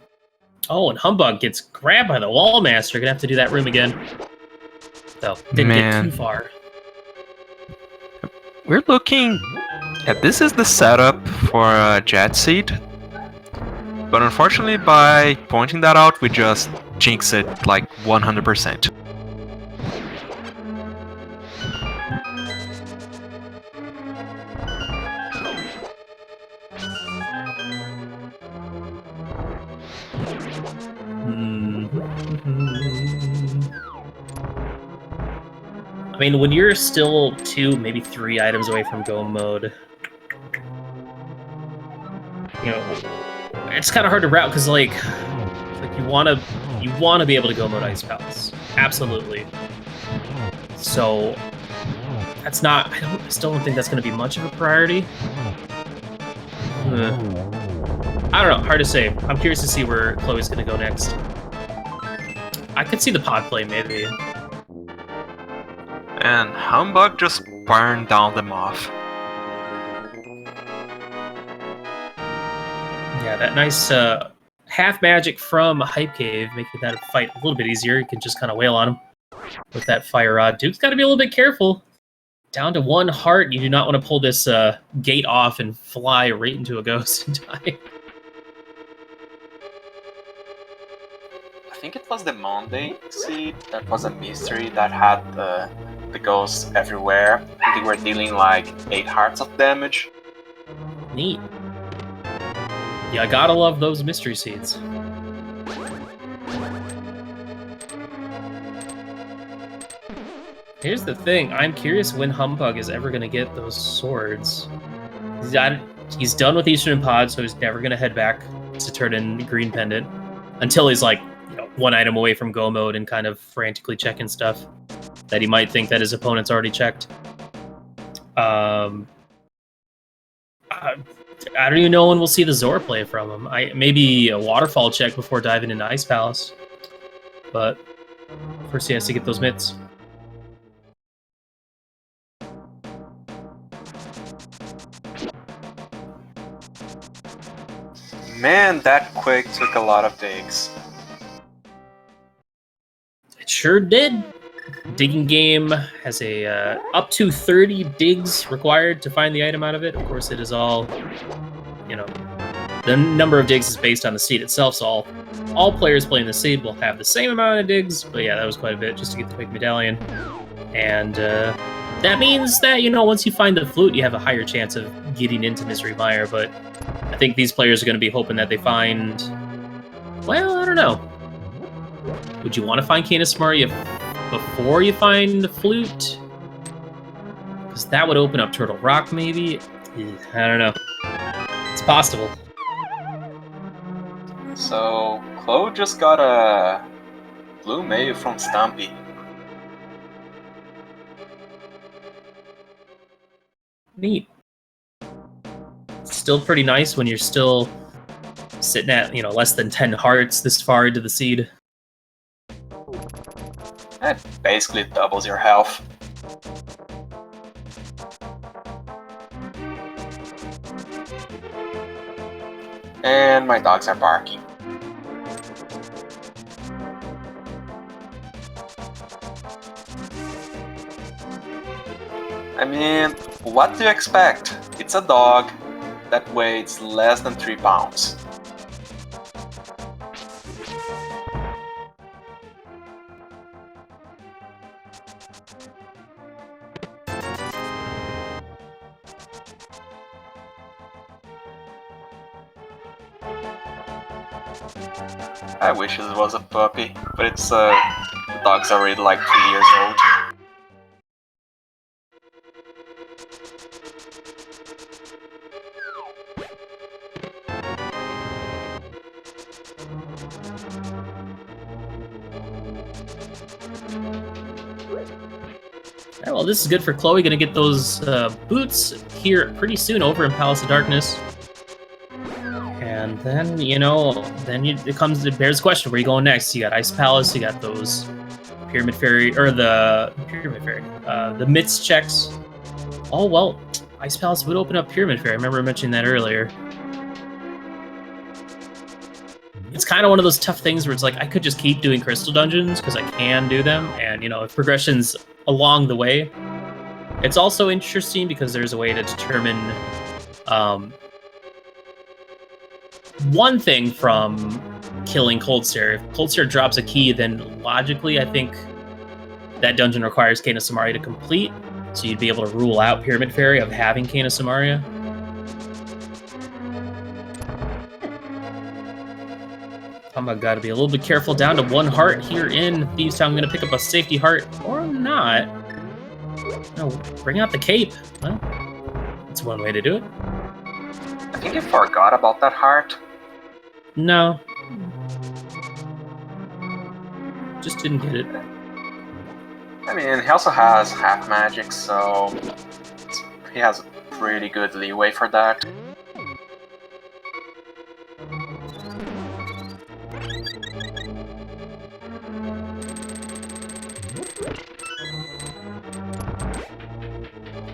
Oh, and Humbug gets grabbed by the Wall Master. Gonna have to do that room again. Though, didn't get too far. We're looking... Yeah, this is the setup for a Jet Seed. But unfortunately, by pointing that out, we just jinx it like 100%. I mean, when you're still 2, maybe 3 items away from go mode, it's kind of hard to route because like you want to be able to go mode Ice Palace, absolutely. So that's not. I still don't think that's going to be much of a priority. I don't know. Hard to say. I'm curious to see where Chloe's going to go next. I could see the pod play maybe. And Humbug just burned down the moth. Yeah, that nice half magic from Hype Cave, making that fight a little bit easier. You can just kind of wail on him with that fire rod. Duke's got to be a little bit careful. Down to 1 heart. You do not want to pull this gate off and fly right into a ghost and die. I think it was the Monday seed that was a mystery that had the ghosts everywhere. They were dealing like 8 hearts of damage. Neat. Yeah, I gotta love those mystery seeds. Here's the thing, I'm curious when Humbug is ever gonna get those swords. He's done with Eastern Pod, so he's never gonna head back to turn in Green Pendant until he's like, 1 item away from go mode and kind of frantically checking stuff that he might think that his opponent's already checked. I don't even know when we'll see the Zora play from him. Maybe a waterfall check before diving into Ice Palace. But first he has to get those mitts. Man, that Quake took a lot of digs. It sure did. Digging game has a up to 30 digs required to find the item out of it. Of course, it is all, the number of digs is based on the seed itself, so all players playing the seed will have the same amount of digs. But yeah, that was quite a bit just to get the quick medallion. And that means that, once you find the flute, you have a higher chance of getting into Misery Mire. But I think these players are going to be hoping that they find... Well, I don't know. Would you want to find Cane of Samaria before you find the flute? Because that would open up Turtle Rock, maybe? I don't know. It's possible. So, Chloe just got a blue mail from Stumpy. Neat. Still pretty nice when you're still sitting at, less than 10 hearts this far into the seed. That basically doubles your health. And my dogs are barking. I mean, what do you expect? It's a dog that weighs less than 3 pounds. I wish it was a puppy, but it's the dog's already like 3 years old. Alright, well, this is good for Chloe. Gonna get those boots here pretty soon over in Palace of Darkness. And then, it bears the question, where are you going next? You got Ice Palace, you got those Pyramid Fairy, or the Myths checks. Oh, well, Ice Palace would open up Pyramid Fairy. I remember mentioning that earlier. It's kind of one of those tough things where it's like, I could just keep doing Crystal Dungeons, because I can do them, and, if progression's along the way. It's also interesting because there's a way to determine one thing from killing Cold Stare. If Cold Stare drops a key, then logically I think that dungeon requires Cane of Samaria to complete, so you'd be able to rule out Pyramid Fairy of having Cane of Samaria. I'm gotta be a little bit careful. Down to 1 heart here in Thieves Town. I'm gonna pick up a safety heart, or not. No, bring out the cape. Well, that's one way to do it. I think you forgot about that heart. No. Just didn't get it. I mean, he also has half magic, so he has pretty good leeway for that.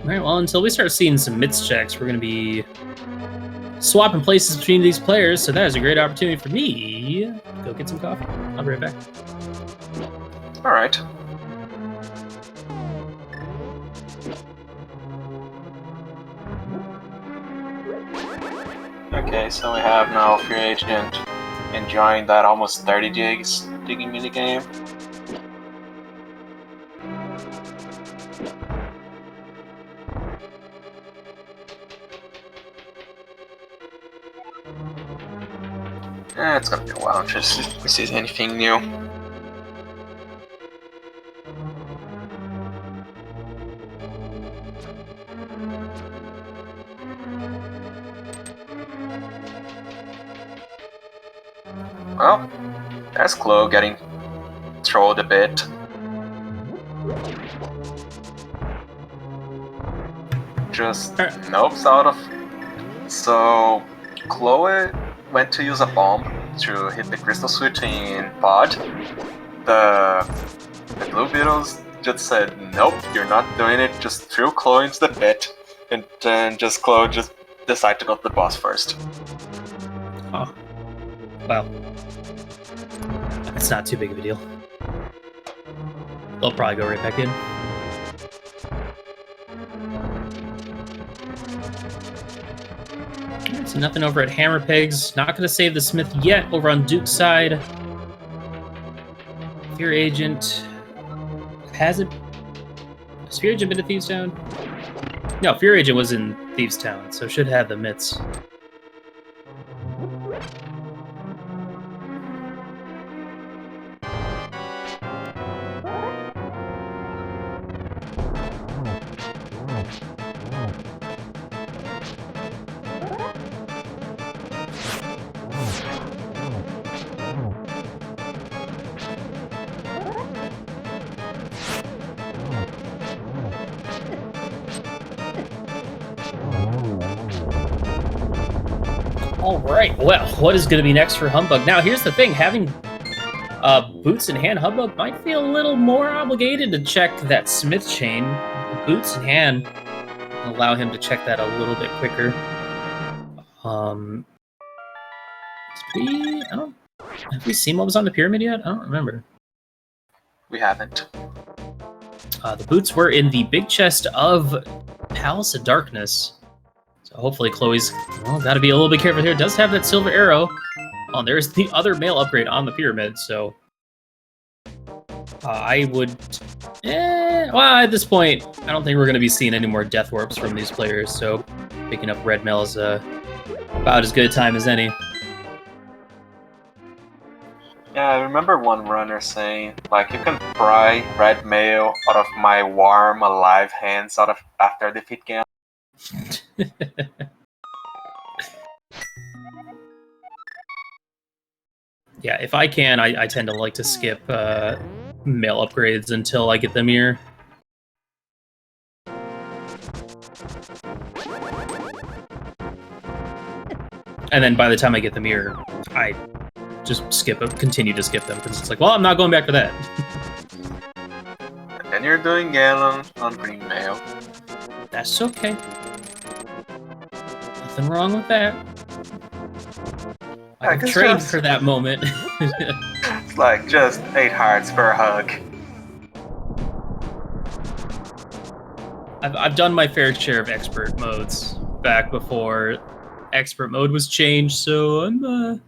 Alright, well, until we start seeing some Myths checks, we're going to be swapping places between these players, so that is a great opportunity for me to go get some coffee. I'll be right back. Alright. Okay, so we have now Free Agent enjoying that almost 30 gigs digging minigame. It's gonna be a while until we see anything new. Well, there's Chloe getting trolled a bit. Just nopes out of. So Chloe went to use a bomb to hit the crystal switch in Pod. The Blue Beetles just said, nope, you're not doing it, just threw Chloe into the pit, and then Chloe just decided to go to the boss first. Oh. Well. It's not too big of a deal. They'll probably go right back in. So nothing over at Hammer Pegs. Not going to save the Smith yet over on Duke's side. Fear Agent. Has Fear Agent been to Thieves Town? No, Fear Agent was in Thieves Town, so should have the Myths. All right. Well, what is going to be next for Humbug? Now, here's the thing: having boots in hand, Humbug might feel a little more obligated to check that Smith chain. Boots in hand allow him to check that a little bit quicker. Have we seen what was on the pyramid yet? I don't remember. We haven't. The boots were in the big chest of Palace of Darkness. So hopefully Chloe's, got to be a little bit careful here. It does have that silver arrow. Oh, there's the other mail upgrade on the pyramid, so... I would... well, at this point, I don't think we're going to be seeing any more death warps from these players, so picking up red mail is about as good a time as any. Yeah, I remember one runner saying, like, you can pry red mail out of my warm, alive hands after defeat game. Yeah, if I can, I tend to like to skip mail upgrades until I get them here. And then by the time I get them here, I just continue to skip them, because it's like, well, I'm not going back for that. And then you're doing gallon on green mail. That's okay. Nothing wrong with that. I trained for that moment. It's like just 8 hearts per hug. I've done my fair share of expert modes back before expert mode was changed, so I'm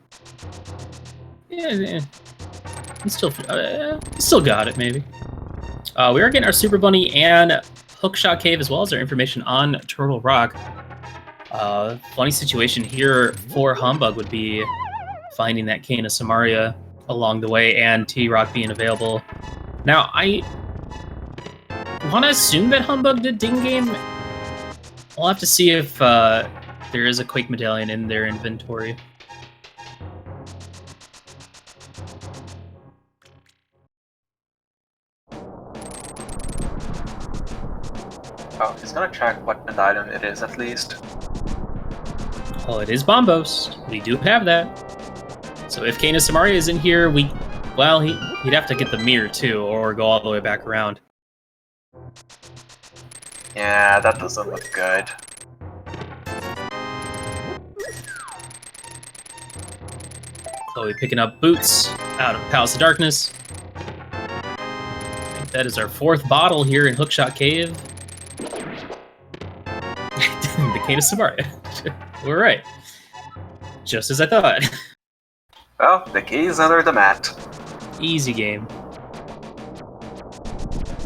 I'm still got it, maybe. We are getting our Super Bunny and Hookshot Cave, as well as our information on Turtle Rock. Funny situation here for Humbug would be finding that Cane of Samaria along the way and T-Rock being available. Now, I want to assume that Humbug did Ding Game. We'll have to see if there is a Quake Medallion in their inventory. Oh, he's gonna check what medallion it is at least. Well, it is Bombos. We do have that. So if Cane of Samaria is in here, he'd have to get the mirror too, or go all the way back around. Yeah, that doesn't look good. Chloe picking up boots out of Palace of Darkness. I think that is our 4th bottle here in Hookshot Cave. The Cane of Samaria. We're right. Just as I thought. Well, the key is under the mat. Easy game.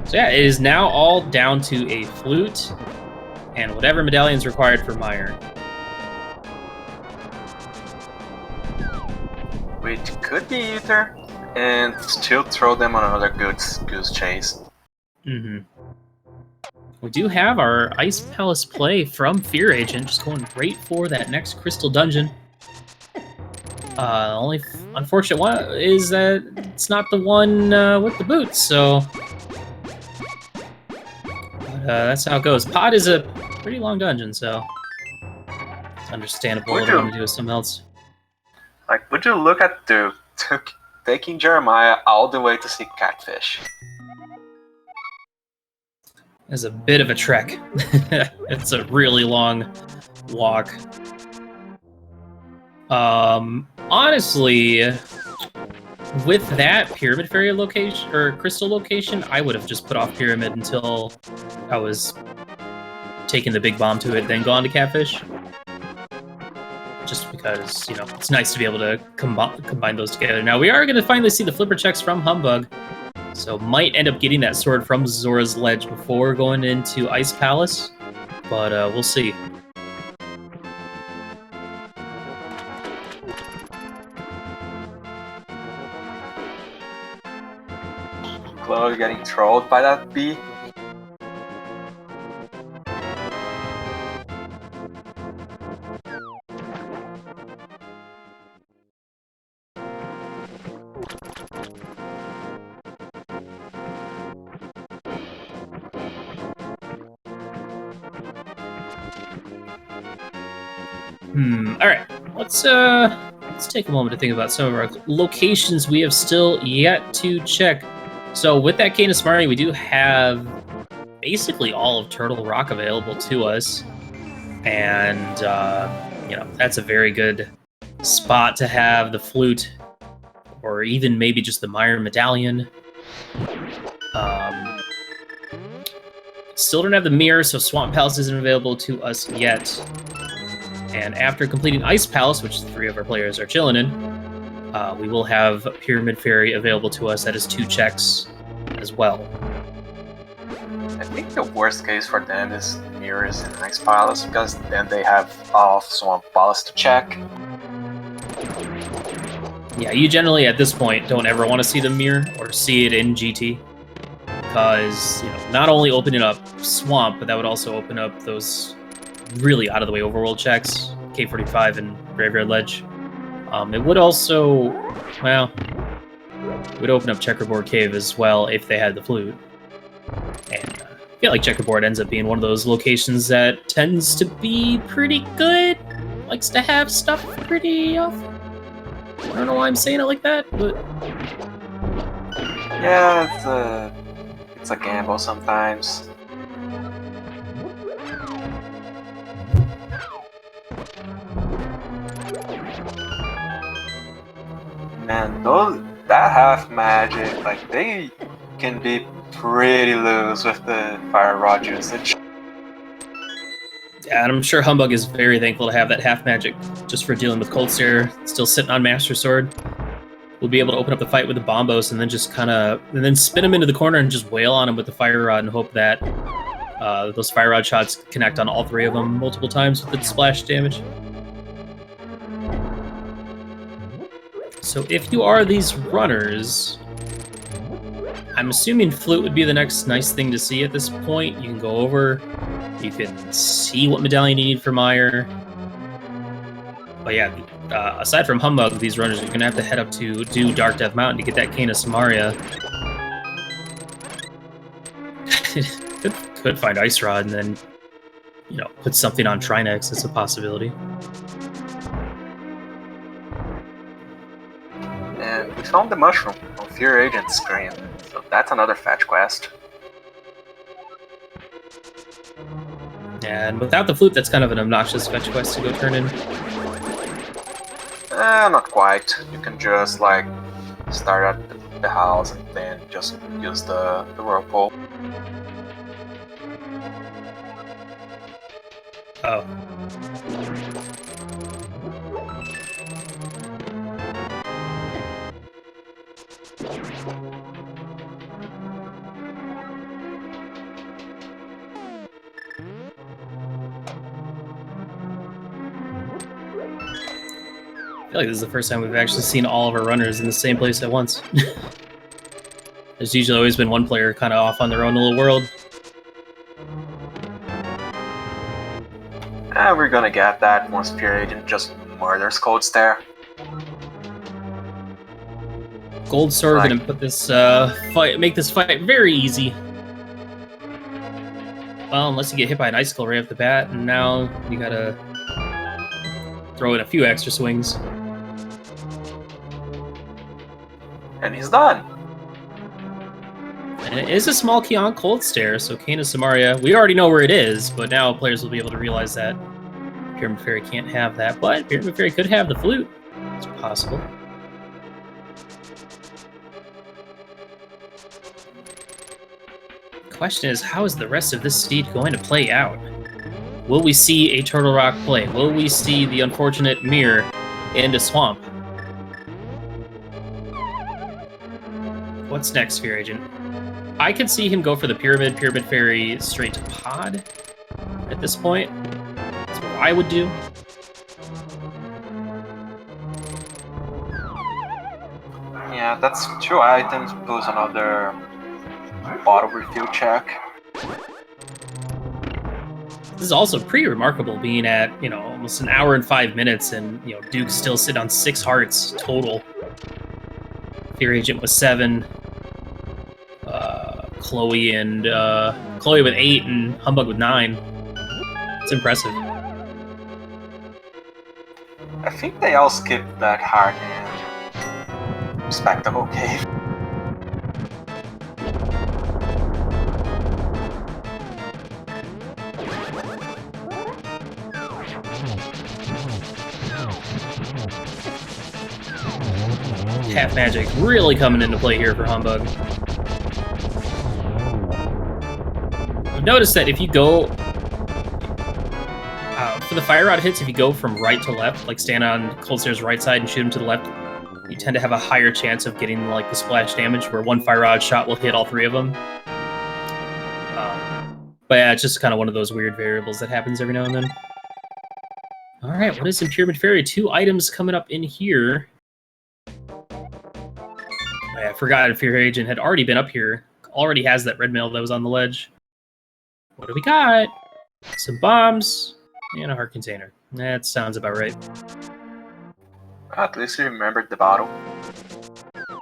So yeah, it is now all down to a flute and whatever medallion is required for Meyer. Which could be either, and still throw them on another goose chase. Mm-hmm. We do have our Ice Palace play from Fear Agent, just going right for that next crystal dungeon. Only unfortunate one is that it's not the one with the boots, so... But that's how it goes. Pod is a pretty long dungeon, so... It's understandable what I want to do with something else. Like, would you look at taking Jeremiah all the way to see Catfish? It's a bit of a trek. It's a really long walk. Honestly, with that Pyramid Fairy location, or Crystal location, I would have just put off Pyramid until I was taking the big bomb to it, then go on to Catfish. Just because, it's nice to be able to combine those together. Now, we are going to finally see the flipper checks from Humbug. So might end up getting that sword from Zora's Ledge before going into Ice Palace, but we'll see. Chloe getting trolled by that bee. Alright. let's take a moment to think about some of our locations we have still yet to check. So with that Canis Mari, we do have basically all of Turtle Rock available to us, and you know, that's a very good spot to have the flute, or even maybe just the Mire Medallion. Still don't have the mirror, so Swamp Palace isn't available to us yet. And after completing Ice Palace, which 3 of our players are chilling in, we will have Pyramid Fairy available to us. That is 2 checks as well. I think the worst case for them is mirrors in Ice Palace, because then they have all of Swamp Palace to check. Yeah, you generally at this point don't ever want to see the mirror or see it in GT, because you know, not only opening up Swamp, but that would also open up those really out of the way overworld checks, K45 and Graveyard Ledge. It would also, well, it would open up Checkerboard Cave as well if they had the flute. And I feel like Checkerboard ends up being one of those locations that tends to be pretty good, likes to have stuff pretty often. I don't know why I'm saying it like that, but Yeah, it's a gamble sometimes. Man, that half magic, like, they can be pretty loose with the Fire Rod usage. yeah, and I'm sure Humbug is very thankful to have that half magic just for dealing with Cold Stare, still sitting on Master Sword. We'll be able to open up the fight with the Bombos and then just and then spin him into the corner and just wail on him with the Fire Rod and hope that those Fire Rod shots connect on all 3 of them multiple times with the splash damage. So if you are these runners, I'm assuming Flute would be the next nice thing to see at this point. You can go over, you can see what medallion you need for Mire. But yeah, aside from Humbug, these runners are going to have to head up to do Dark Death Mountain to get that Canis Maria. could find Ice Rod and then, you know, put something on Trinex. It's a possibility. And we found the mushroom on Fear Agent screen, so that's another fetch quest. And without the flute, that's kind of an obnoxious fetch quest to go turn in. Not quite. You can just, like, start at the house and then just use the whirlpool. Oh. I feel like this is the first time we've actually seen all of our runners in the same place at once. There's usually always been one player kind of off on their own little world. We're gonna get that once Fear Agent just murders Cold Stare. Gold Sword gonna put this make this fight very easy. Well, unless you get hit by an icicle right off the bat, and now you gotta throw in a few extra swings. And he's done. And it is a small key on Cold Stare, so Canis Samaria, we already know where it is, but now players will be able to realize that Pyramid Fairy can't have that, but Pyramid Fairy could have the flute. It's possible. Question is, how is the rest of this seed going to play out? Will we see a Turtle Rock play? Will we see the unfortunate mirror into Swamp? What's next, Fear Agent? I could see him go for the Pyramid Fairy straight to Pod at this point. That's what I would do. Yeah, that's 2 items plus another bottle refill check. This is also pretty remarkable, being at, you know, almost an hour and 5 minutes, and, you know, Duke's still sitting on 6 hearts total. Fear Agent with 7. Chloe with 8 and Humbug with 9. It's impressive. I think they all skipped that hard and spectacle cave. Half magic really coming into play here for Humbug. I've noticed that if you go for the fire rod hits, if you go from right to left, like stand on Cold Stare's right side and shoot him to the left, you tend to have a higher chance of getting like the splash damage, where one fire rod shot will hit all three of them. But yeah, it's just kind of one of those weird variables that happens every now and then. All right, what is in Pyramid Fairy? 2 items coming up in here. I forgot if your agent had already been up here. Already has that red mail that was on the ledge. What do we got? Some bombs and a heart container. That sounds about right. At least you remembered the bottle.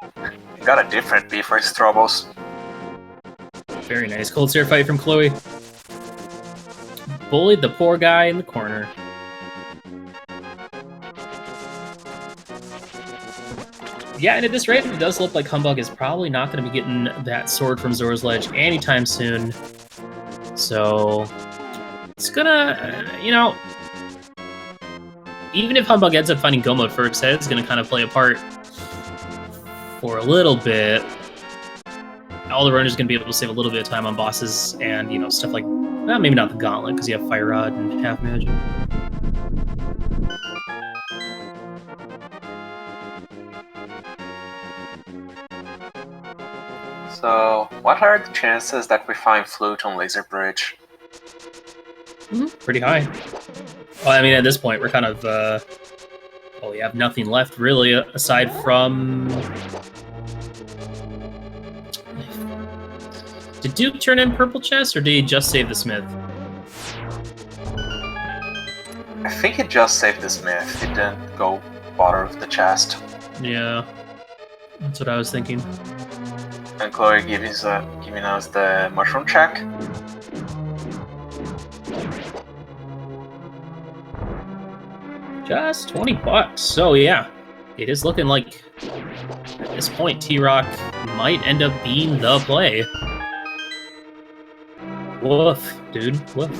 You got a different B for his troubles. Very nice. Cold Stare fight from Chloe. Bullied the poor guy in the corner. Yeah, and at this rate, it does look like Humbug is probably not going to be getting that sword from Zora's Ledge anytime soon. So, it's gonna, you know, even if Humbug ends up finding Go Mode first, it's going to kind of play a part for a little bit. All the runners are going to be able to save a little bit of time on bosses and, you know, stuff like, well, maybe not the Gauntlet, because you have Fire Rod and Half Magic. So, what are the chances that we find Flute on Laser Bridge? Pretty high. Well, I mean, at this point, we're kind of, well, we have nothing left, really, aside from... Did Duke turn in Purple Chest, or did he just save the Smith? I think he just saved the Smith. He didn't go bother with the chest. Yeah, that's what I was thinking. And Chloe giving us the mushroom check. Just $20. So yeah, it is looking like at this point T-Rock might end up being the play. Woof, dude, woof.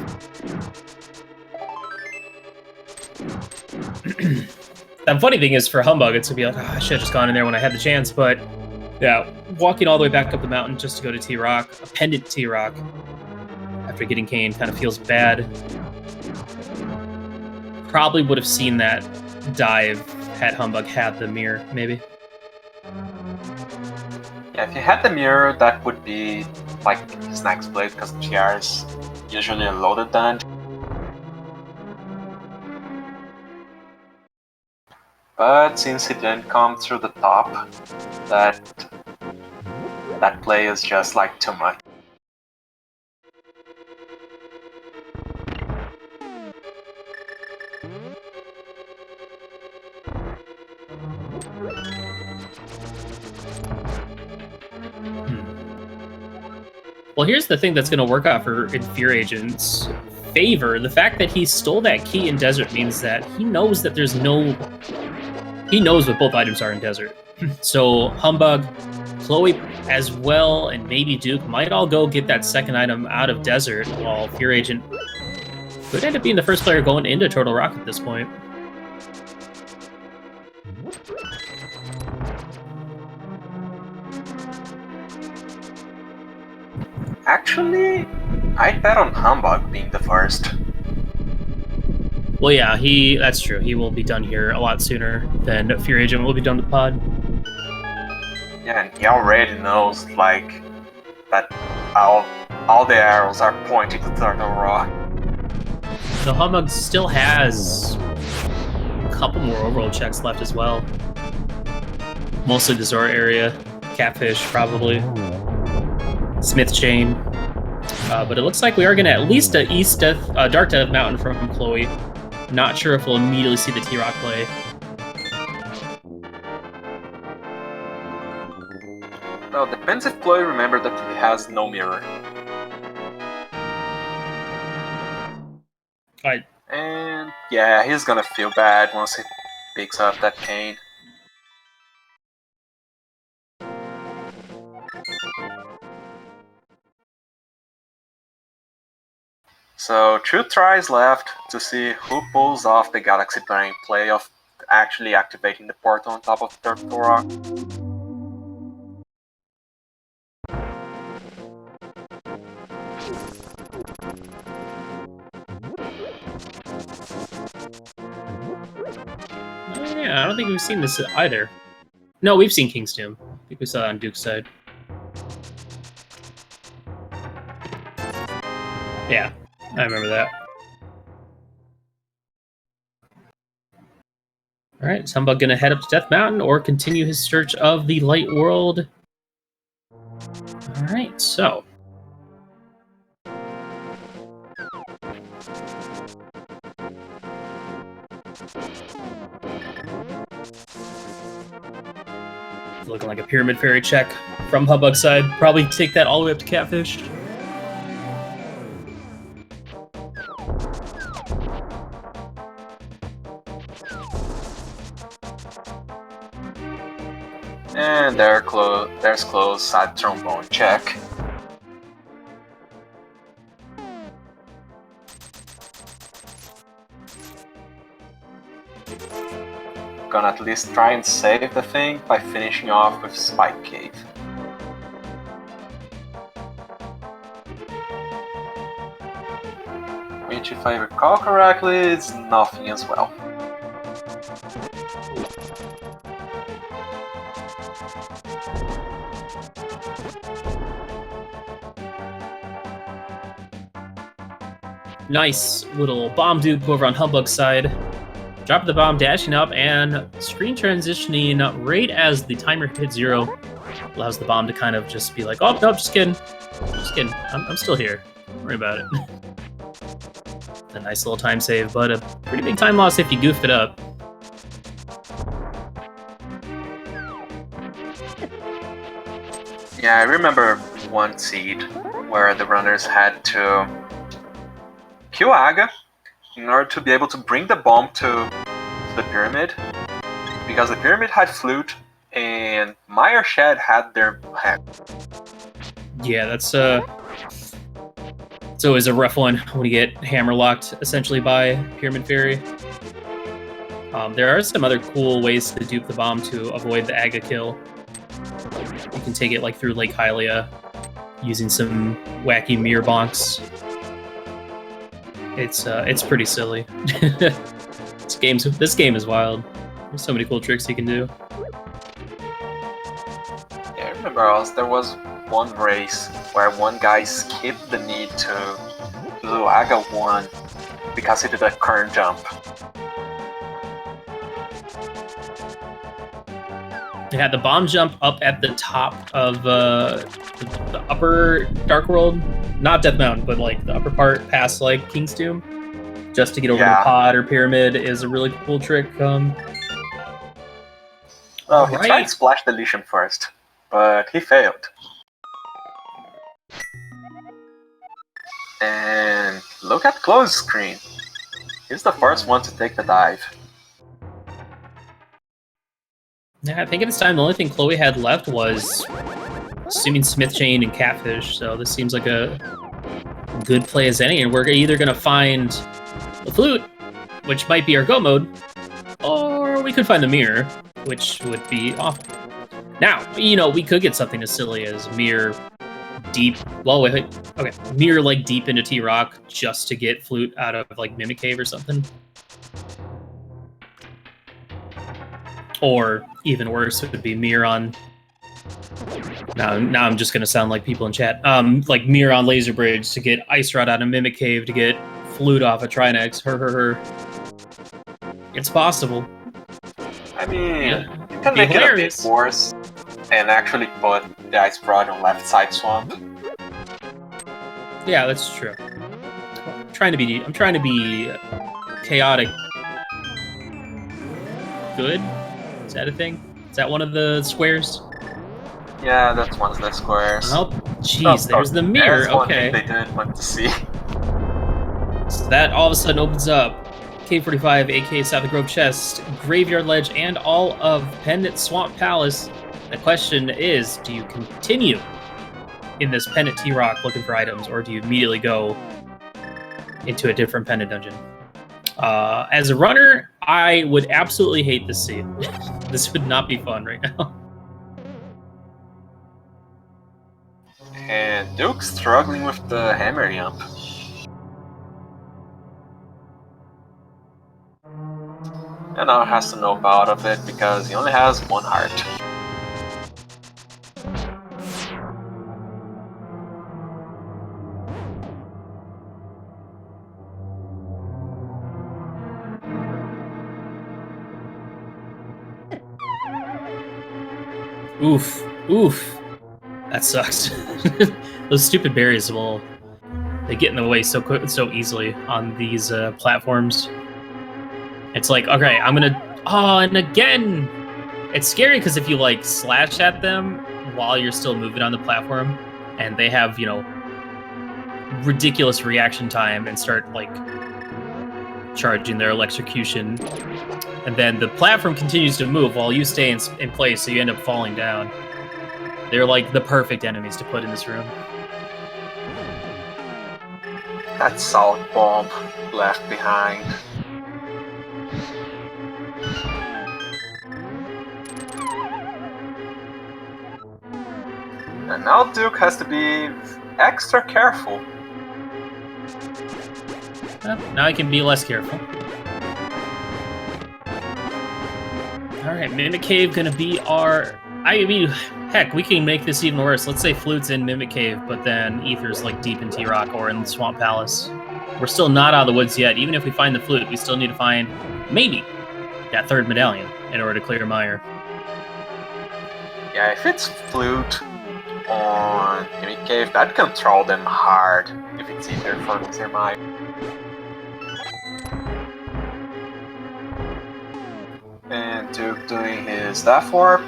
The funny thing is for Humbug, it's gonna be like, oh, I should have just gone in there when I had the chance, but yeah, walking all the way back up the mountain just to go to T-Rock, a pendant T-Rock, after getting cane kind of feels bad. Probably would have seen that dive had Humbug had the mirror, maybe. Yeah, if you had the mirror, that would be like his next blade, because TR is usually a loaded dungeon. But since he didn't come through the top, that play is just like too much. Well, here's the thing that's going to work out for Fear Agent's favor. The fact that he stole that key in Desert means that he knows that there's no... He knows what both items are in Desert. So Humbug, Chloe as well, and maybe Duke might all go get that second item out of Desert, while Fear Agent could end up being the first player going into Turtle Rock at this point. Actually, I'd bet on Humbug being the first. Well, yeah, that's true. He will be done here a lot sooner than Fear Agent will be done with Pod. Yeah, and he already knows, like, that all the arrows are pointing to Turtle Rock. So Humbug still has a couple more overall checks left as well. Mostly the Zora area, Catfish probably, Smith Chain. But it looks like we are going to at least a Dark Death Mountain from Chloe. Not sure if we'll immediately see the T-Rock play. Well, depends if Chloe remembered that he has no mirror. Alright. And yeah, he's gonna feel bad once he picks up that cane. So 2 tries left to see who pulls off the galaxy brain play of actually activating the portal on top of the Turtle Rock. Yeah, I don't think we've seen this either. No, we've seen King's Tomb. I think we saw that on Duke's side. Yeah, I remember that. Alright, is Humbug gonna head up to Death Mountain or continue his search of the Light World? Alright, so. Looking like a Pyramid Fairy check from Humbug's side. Probably take that all the way up to Catfish. And there's close side trombone check. Gonna at least try and save the thing by finishing off with Spike Cave. Which, if I recall correctly, is nothing as well. Nice little bomb dupe over on Humbug's side. Dropping the bomb, dashing up, and screen transitioning right as the timer hits 0. Allows the bomb to kind of just be like, oh, no, just kidding. Just kidding. I'm still here. Don't worry about it. A nice little time save, but a pretty big time loss if you goof it up. Yeah, I remember one seed where the runners had to kill Aga in order to be able to bring the bomb to the pyramid, because the pyramid had flute and Meyer Shed had their head. Yeah, that's it's always a rough one when you get hammer locked essentially by Pyramid Fairy. There are some other cool ways to dupe the bomb to avoid the Aga kill. You can take it like through Lake Hylia using some wacky mirror bonks. It's pretty silly. This game is wild. There's so many cool tricks you can do. Yeah, I remember there was one race where one guy skipped the need to do Aga 1 because he did a current jump. They had the bomb jump up at the top of the upper Dark World, not Death Mountain, but like the upper part past like King's Tomb, just to get over the pod or pyramid is a really cool trick. Well, he tried Splash Deletion first, but he failed. And look at Chloe's screen. He's the first one to take the dive. Yeah, I think at this time the only thing Chloe had left was assuming Smith Chain and Catfish, so this seems like a good play as any, and we're either going to find the flute, which might be our go mode, or we could find the mirror, which would be awful. Now, you know, we could get something as silly as mirror deep, well, wait, okay, mirror like deep into T-Rock just to get flute out of like Mimic Cave or something. Or even worse, it would be mirror on. Now I'm just gonna sound like people in chat. Like mirror on Laser Bridge to get Ice Rod out of Mimic Cave to get flute off of Trinex. Her. It's possible. I mean, yeah. You can make it a bit worse and actually put the Ice Rod on left side swamp. Yeah, that's true. I'm trying to be chaotic. Good. Is that a thing? Is that one of the squares? Yeah, that's one of the squares. Oh, jeez, there's the mirror. That's one okay. thing they didn't want to see. So that all of a sudden opens up K45, aka South of Grove Chest, Graveyard Ledge, and all of Pendant Swamp Palace. The question is, do you continue in this Pendant T-Rock looking for items, or do you immediately go into a different Pendant dungeon? As a runner, I would absolutely hate this scene. This would not be fun right now. And Duke's struggling with the hammer jump. And now has to nope out of it because he only has 1 heart. Oof. Oof. That sucks. Those stupid berries they get in the way so easily on these platforms. It's like, okay, I'm gonna... Oh, and again! It's scary because if you, like, slash at them while you're still moving on the platform, and they have, you know, ridiculous reaction time and start, like, charging their electrocution, and then the platform continues to move while you stay in place, so you end up falling down. They're, like, the perfect enemies to put in this room. That salt bomb left behind. And now Duke has to be extra careful. Well, now he can be less careful. Alright, Mimic Cave gonna be our... I mean, heck, we can make this even worse. Let's say Flute's in Mimic Cave, but then Ether's like deep in T-Rock or in Swamp Palace. We're still not out of the woods yet. Even if we find the Flute, we still need to find, maybe, that 3rd medallion in order to clear Mire. Yeah, if it's Flute on Mimic Cave, that can troll them hard if it's Ether for Mr. Mire. And Duke doing his Death Warp.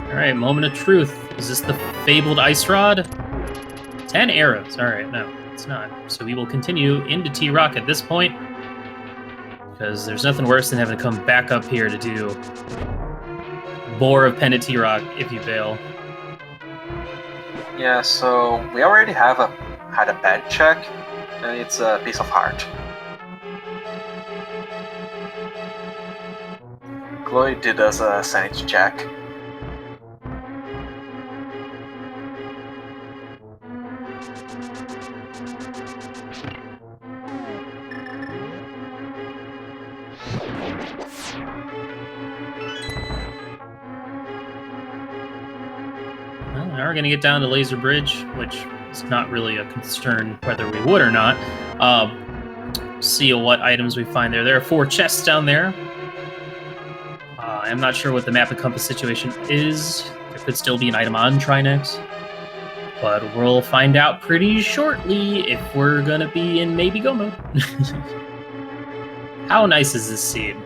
Alright, moment of truth. Is this the fabled Ice Rod? 10 arrows. Alright, no, it's not. So we will continue into T-Rock at this point, because there's nothing worse than having to come back up here to do Boar of Pendant T-Rock if you fail. Yeah, so we already had a bad check, and it's a piece of heart. Chloe did us a sanity check. Well, now we're going to get down to Laser Bridge, which is not really a concern whether we would or not. See what items we find there. There are 4 chests down there. I'm not sure what the map and compass situation is. There could still be an item on Trinex. But we'll find out pretty shortly if we're going to be in maybe go mode. How nice is this seed?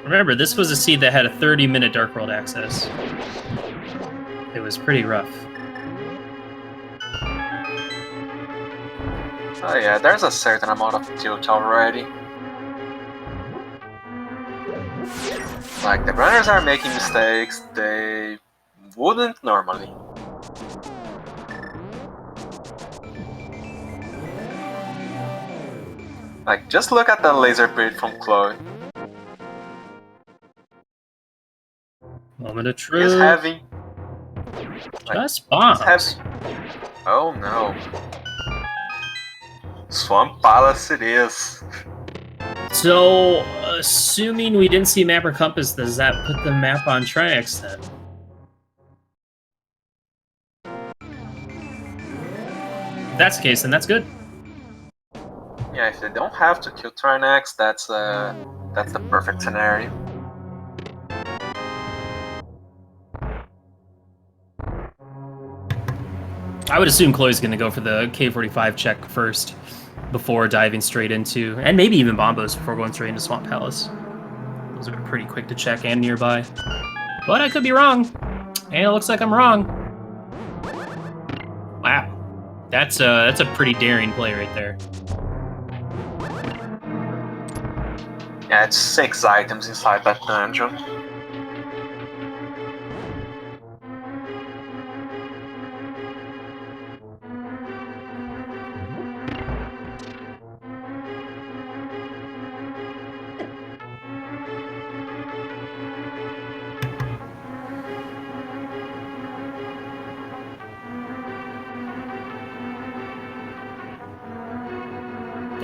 Remember, this was a seed that had a 30-minute Dark World access. It was pretty rough. Oh yeah, there's a certain amount of tilt already. Like, the runners are making mistakes they wouldn't normally. Like, just look at the laser bridge from Chloe. Moment of truth. He's heavy. Just bombs. Heavy. Oh no. Swamp Palace it is. So, assuming we didn't see map or compass, does that put the map on Trinex then? If that's the case, then that's good. Yeah, if they don't have to kill Trinex, that's the perfect scenario. I would assume Chloe's going to go for the K45 check first before diving straight into, and maybe even Bombos before going straight into Swamp Palace. Those are pretty quick to check and nearby. But I could be wrong. And it looks like I'm wrong. That's a pretty daring play right there. Yeah, it's 6 items inside that dungeon.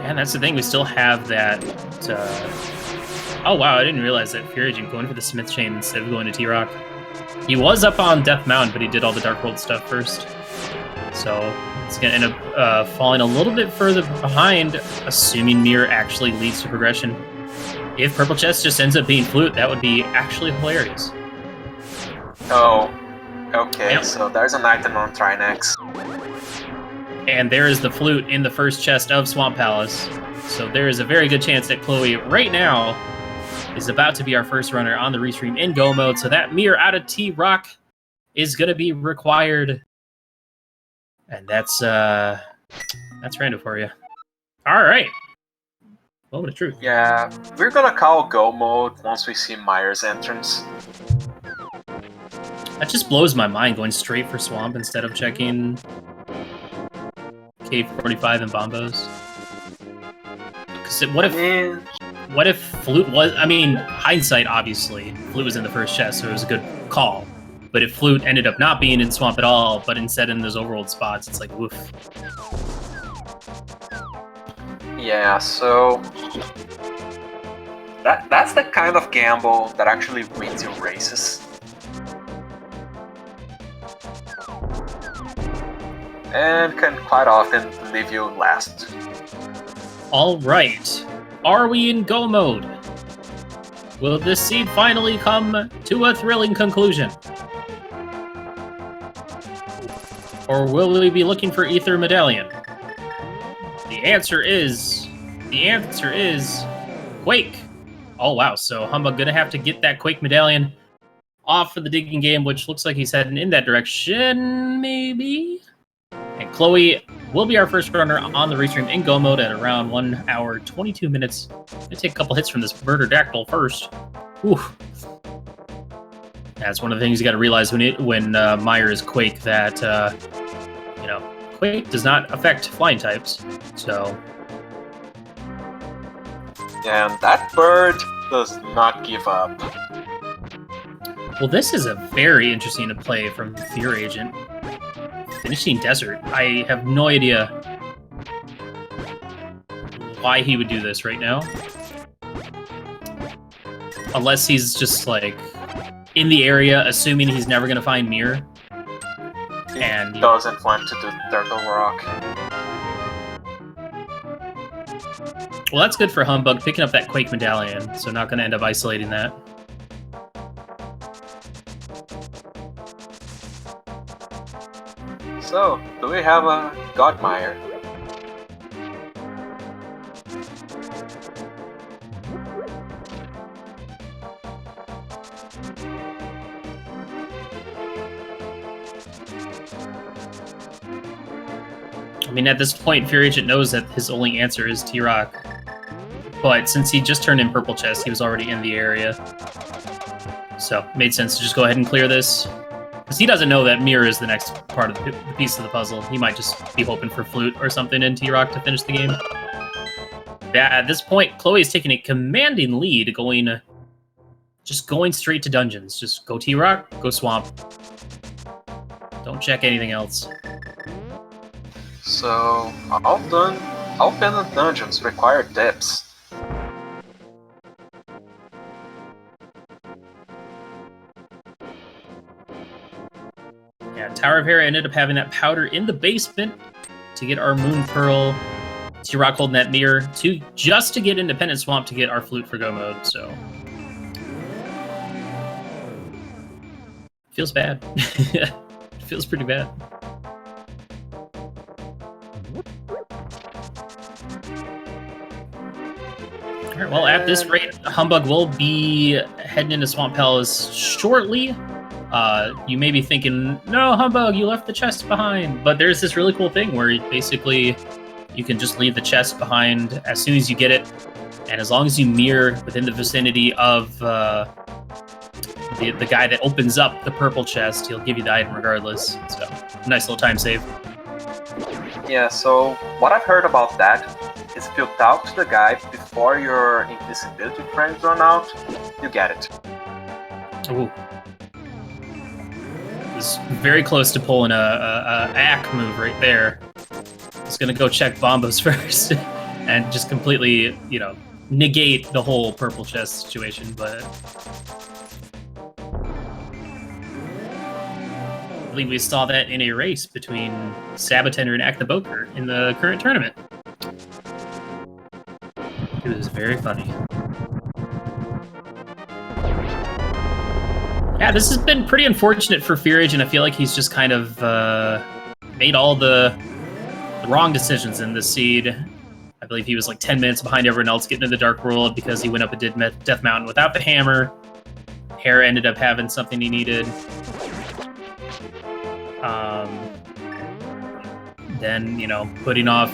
And that's the thing, we still have that... Oh wow, I didn't realize that Fury Agent going for the Smith Chain instead of going to T-Rock. He was up on Death Mound, but he did all the Dark World stuff first. So it's going to end up falling a little bit further behind, assuming Mirror actually leads to progression. If Purple Chest just ends up being Flute, that would be actually hilarious. Oh, okay, Yep. so there's an item on Trinex. And there is the Flute in the first chest of Swamp Palace. So there is a very good chance that Chloe, right now, is about to be our first runner on the restream in Go mode. So that Mirror out of T-Rock is going to be required. And that's random for you. All right. Moment of truth. Yeah, we're gonna call Go mode once we see Myers' entrance. That just blows my mind, going straight for Swamp instead of checking K45 and Bombos. Because what if Flute was... I mean, hindsight, obviously. Flute was in the first chest, so it was a good call. But if Flute ended up not being in Swamp at all, but instead in those overworld spots, it's like, woof. Yeah, so... That's the kind of gamble that actually wins you races. And can quite often leave you last. All right. Are we in Go mode? Will this seed finally come to a thrilling conclusion? Or will we be looking for Ether Medallion? The answer is Quake. Oh wow, so Humbug gonna have to get that Quake Medallion off for the digging game, which looks like he's heading in that direction, maybe? And Chloe will be our first runner on the restream in Go mode at around 1 hour, 22 minutes. Gonna take a couple hits from this Murderdactyl first. Whew. That's one of the things you gotta realize when Meyer is Quake, that, you know, Quake does not affect flying types, so... And that bird does not give up. Well, this is a very interesting play from Fear Agent. Finishing Desert. I have no idea why he would do this right now. Unless he's just, like, in the area, assuming he's never going to find Mirror. And He doesn't want to do Turtle Rock. well, that's good for Humbug, picking up that Quake Medallion, so not going to end up isolating that. So, do we have a Godmire? I mean, at this point, Fear Agent knows that his only answer is T-Rock. But since he just turned in Purple Chest, he was already in the area. So, made sense to just go ahead and clear this. Because he doesn't know that Mirror is the next part of the piece of the puzzle. He might just be hoping for Flute or something in T-Rock to finish the game. At this point, Chloe is taking a commanding lead, just going straight to dungeons. Just go T-Rock, go Swamp. Don't check anything else. So, all pendant dungeons require dips. Yeah, Tower of Hera ended up having that powder in the basement to get our Moon Pearl. T-Rock holding that mirror just to get Independent Swamp to get our Flute for Go mode, so... Feels bad. Feels pretty bad. Alright, well, at this rate, Humbug will be heading into Swamp Palace shortly. you may be thinking, no, humbug, you left the chest behind. But there's this really cool thing where basically you can just leave the chest behind as soon as you get it. And as long as you mirror within the vicinity of the guy that opens up the purple chest, he'll give you the item regardless. So, nice little time save. Yeah, so what I've heard about that is if you talk to the guy before your invisibility frames run out, you get it. Ooh. Was very close to pulling a ACK move right there. Just gonna go check Bombos first and just completely, negate the whole purple chest situation, but I believe we saw that in a race between Sabatender and Act the Boker in the current tournament. It was very funny. Yeah, this has been pretty unfortunate for Fearage, and I feel like he's just kind of made all the wrong decisions in this seed. I believe he was like 10 minutes behind everyone else getting to the Dark World because he went up and did Death Mountain without the hammer. Hera ended up having something he needed. Then, putting off...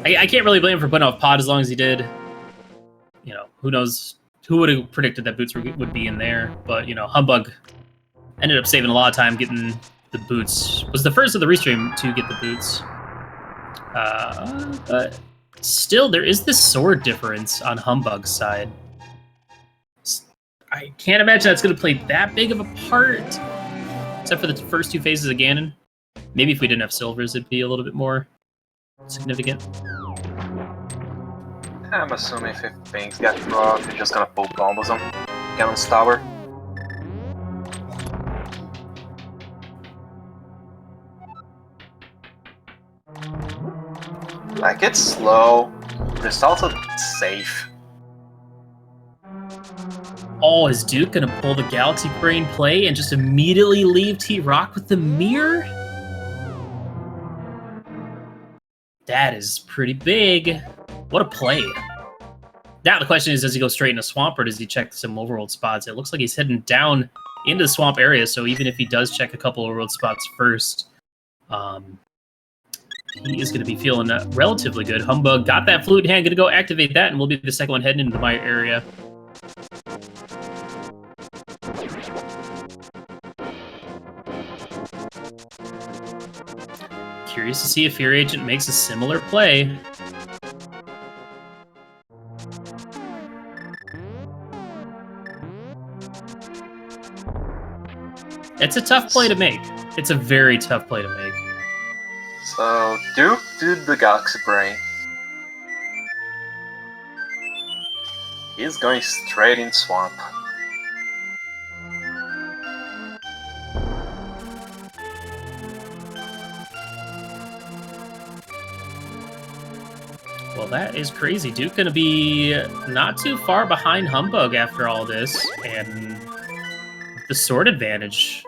I can't really blame him for putting off Pod as long as he did. Who knows... Who would have predicted that boots would be in there? But, Humbug ended up saving a lot of time getting the boots. Was the first of the restream to get the boots. But still, there is this sword difference on Humbug's side. I can't imagine that's going to play that big of a part. Except for the first two phases of Ganon. Maybe if we didn't have silvers, it'd be a little bit more significant. I'm assuming if things get rough, you're just gonna pull combos on Ganon's tower. Like, it's slow, but it's also safe. Oh, is Duke gonna pull the Galaxy Brain play and just immediately leave T-Rock with the mirror? That is pretty big. What a play. Now the question is, does he go straight into Swamp or does he check some overworld spots? It looks like he's heading down into the Swamp area, so even if he does check a couple overworld spots first, he is going to be feeling relatively good. Humbug got that flute in hand, going to go activate that, and we'll be the second one heading into my area. Curious to see if Fear Agent makes a similar play. It's a tough play to make. It's a very tough play to make. So, Duke did the Galaxy Brain. He's going straight in Swamp. Well, that is crazy. Duke gonna be not too far behind Humbug after all this, and the sword advantage,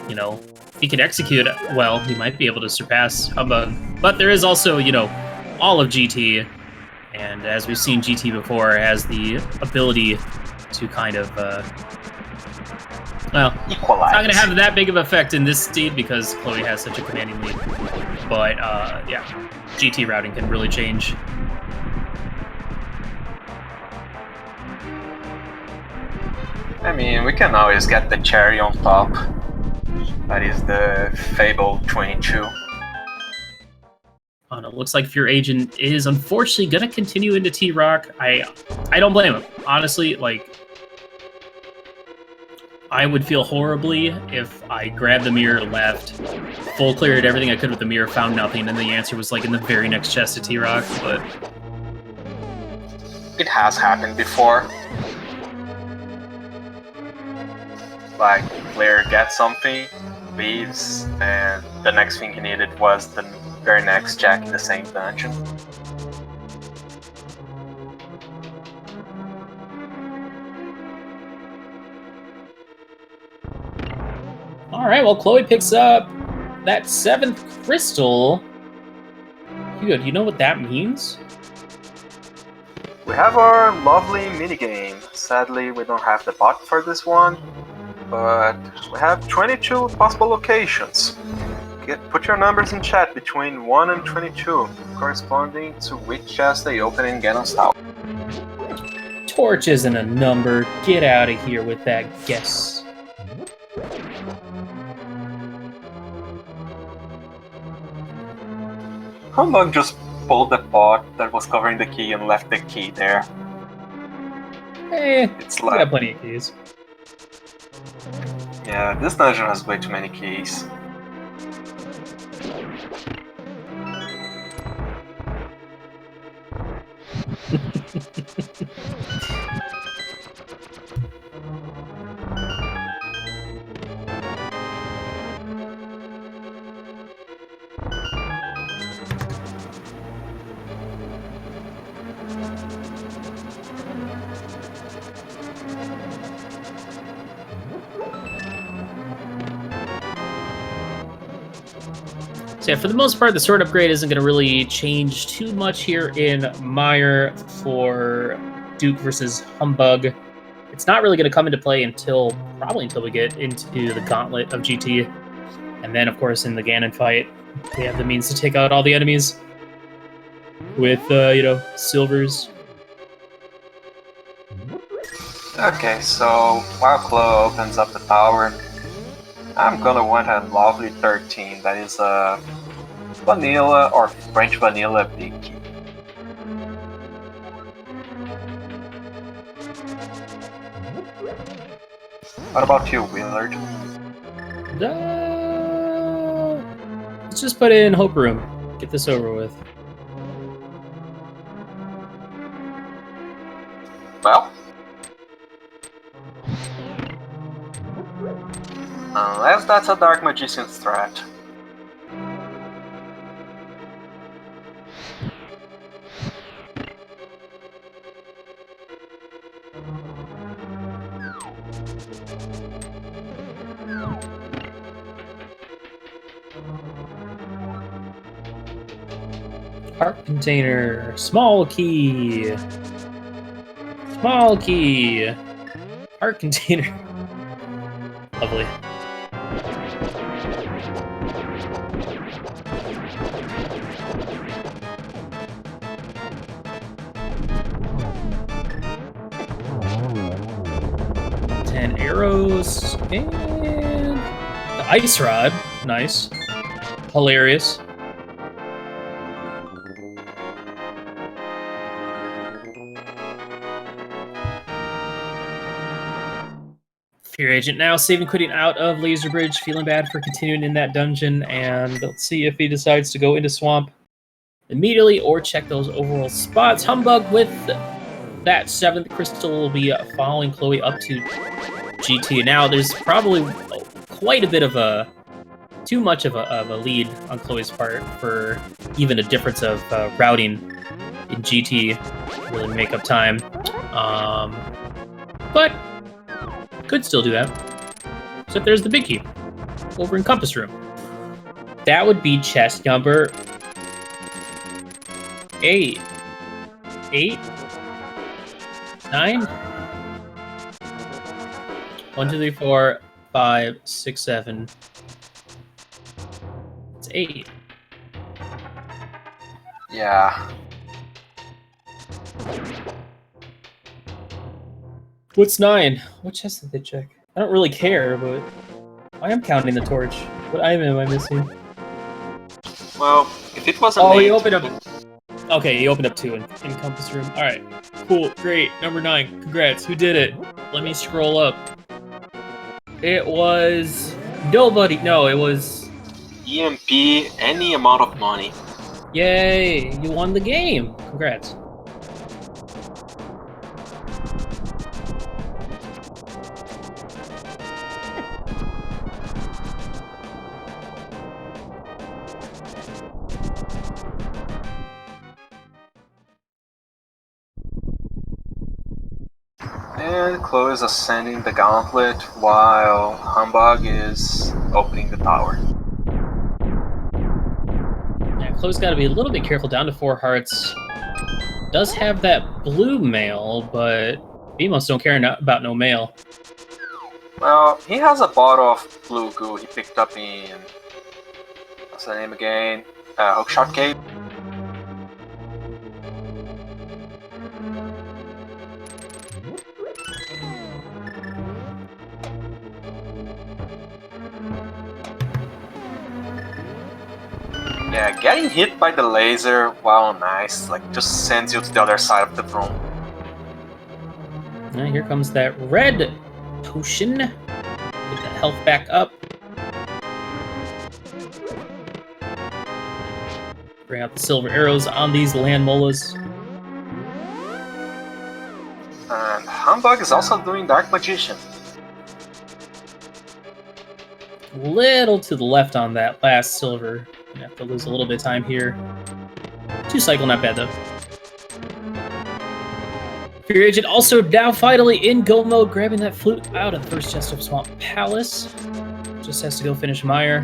if he can execute it well, he might be able to surpass Humbug. But there is also, all of GT, and as we've seen, GT before has the ability to kind of, Equalize. It's not going to have that big of an effect in this seed because Chloe has such a commanding lead. But, yeah, GT routing can really change. I mean, we can always get the cherry on top. That is the Fable 22. Oh, no, looks like Fear Agent is unfortunately going to continue into T-Rock. I don't blame him. Honestly, I would feel horribly if I grabbed the mirror, left, full cleared everything I could with the mirror, found nothing, and the answer was in the very next chest of T-Rock, but... It has happened before. Player gets something, leaves, and the next thing he needed was the very next check in the same dungeon. Alright, well, Chloe picks up that 7th crystal. Good, you know what that means? We have our lovely minigame. Sadly, we don't have the bot for this one. but we have 22 possible locations. Put your numbers in chat between 1 and 22, corresponding to which chest they open in Ganon's Tower. Torch isn't a number. Get out of here with that guess. Humbug just pulled the pot that was covering the key and left the key there. It's like, got plenty of keys. Yeah, this dungeon has way too many keys. So yeah, for the most part, the sword upgrade isn't going to really change too much here in Mire for Duke versus Humbug. It's not really going to come into play probably until we get into the Gauntlet of GT. And then, of course, in the Ganon fight, we have the means to take out all the enemies with, silvers. Okay, so while Chloe opens up the tower, I'm gonna want a lovely 13 that is a vanilla or French vanilla big key. What about you, Willard? Let's just put in Hope Room. Get this over with. Well, unless that's a Dark Magician's threat. Heart container. Small key. Small key. Heart container. Lovely. Arrows and the ice rod. Nice. Hilarious. Fear Agent now saving quitting out of Laser Bridge, feeling bad for continuing in that dungeon, and let's see if he decides to go into Swamp immediately or check those overall spots. Humbug with that 7th crystal will be following Chloe up to GT. Now, there's probably quite a bit of too much of a lead on Chloe's part for even a difference of routing in GT to really make up time. But could still do that. Except there's the big key over in Compass Room. That would be chest number 8. 8? 9? 1, 2, 3, 4, 5, 6, 7. It's 8. Yeah. What's 9? What chest did they check? I don't really care, but I am counting the torch. What item am I missing? Well, if it wasn't he opened up. Okay, he opened up 2 in Compass Room. All right, cool, great. Number 9. Congrats. Who did it? Let me scroll up. It was nobody. No, it was EMP. Any amount of money. Yay! You won the game. Congrats. And Chloe is ascending the gauntlet while Humbug is opening the tower. Yeah, Chloe's got to be a little bit careful. Down to 4 hearts. Does have that blue mail, but BMOs don't care about no mail. Well, he has a bottle of blue goo he picked up in... What's the name again? Hookshot Cave. Yeah, getting hit by the laser while on ice, like, just sends you to the other side of the room. Now here comes that red potion. Get that health back up. Bring out the silver arrows on these land molas. And Humbug is also doing Dark Magician. Little to the left on that last silver. Gonna have to lose a little bit of time here. 2 cycle, not bad though. Fear Agent also now finally in go mode, grabbing that flute out of the first chest of Swamp Palace. Just has to go finish Meyer.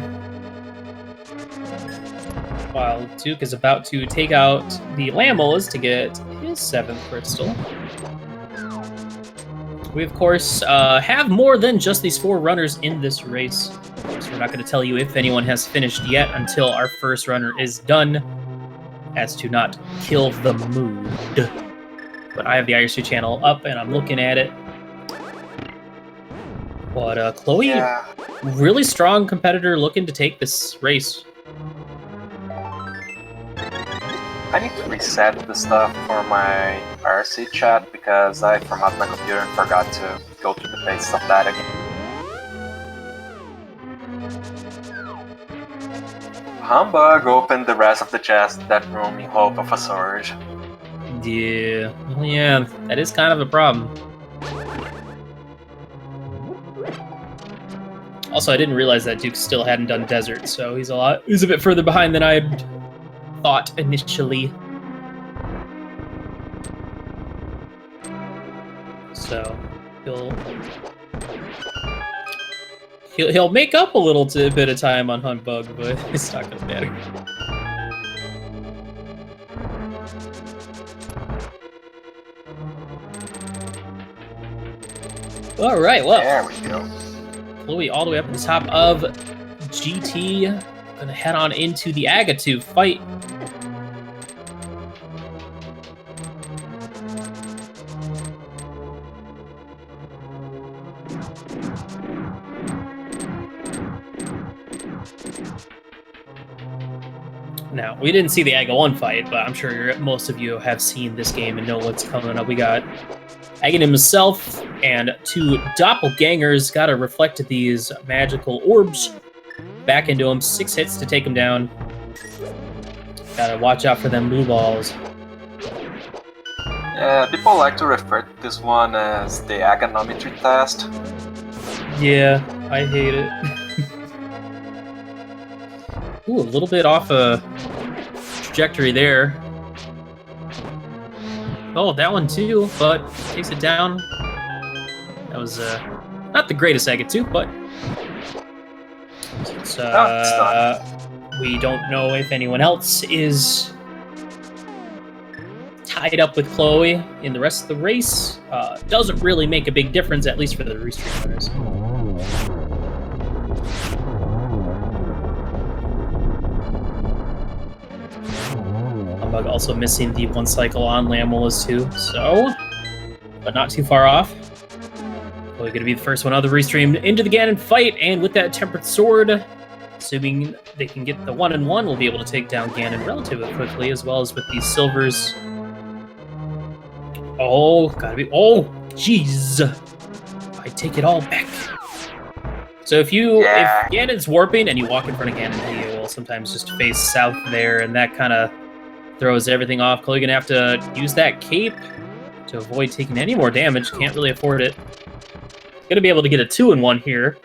While Duke is about to take out the Lamolas to get his 7th crystal. We, of course, have more than just these 4 runners in this race. So we're not going to tell you if anyone has finished yet until our first runner is done, as to not kill the mood. But I have the IRC channel up, and I'm looking at it. But Chloe, Yeah. really strong competitor looking to take this race. I need to reset the stuff for my IRC chat because I formatted my computer and forgot to go through the paces of that again. Humbug opened the rest of the chest in that room in hope of a surge. Yeah, well, yeah, that is kind of a problem. Also, I didn't realize that Duke still hadn't done Desert, so he's a bit further behind than I had thought initially. So he'll make up a little bit of time on Humbug, but it's not gonna matter. All right, well, There we go. Chloe all the way up at the top of GT. Gonna head on into the Agatu fight. Now, we didn't see the Aga 1 fight, but I'm sure most of you have seen this game and know what's coming up. We got Agan himself and 2 doppelgangers. Gotta reflect these magical orbs back into him. 6 hits to take him down. Gotta watch out for them blue balls. Yeah, people like to refer to this one as the agonometry test. Yeah, I hate it. Ooh, a little bit off a trajectory there. Oh, that one too, but takes it down. That was not the greatest Agatu, but it's, we don't know if anyone else is tied up with Chloe in the rest of the race. Doesn't really make a big difference, at least for the restream winners. Humbug also missing the 1 cycle on Lamolas too, so, but not too far off. Chloe gonna be the first one out of the restream into the Ganon fight, and with that Tempered Sword, assuming they can get the 1-1, we'll be able to take down Ganon relatively quickly, as well as with these silvers. Oh, gotta be, oh, jeez. I take it all back. So if Ganon's warping and you walk in front of Ganon, he will sometimes just face south there, and that kind of throws everything off. Chloe gonna have to use that cape to avoid taking any more damage. Can't really afford it. Gonna be able to get a 2-1 here.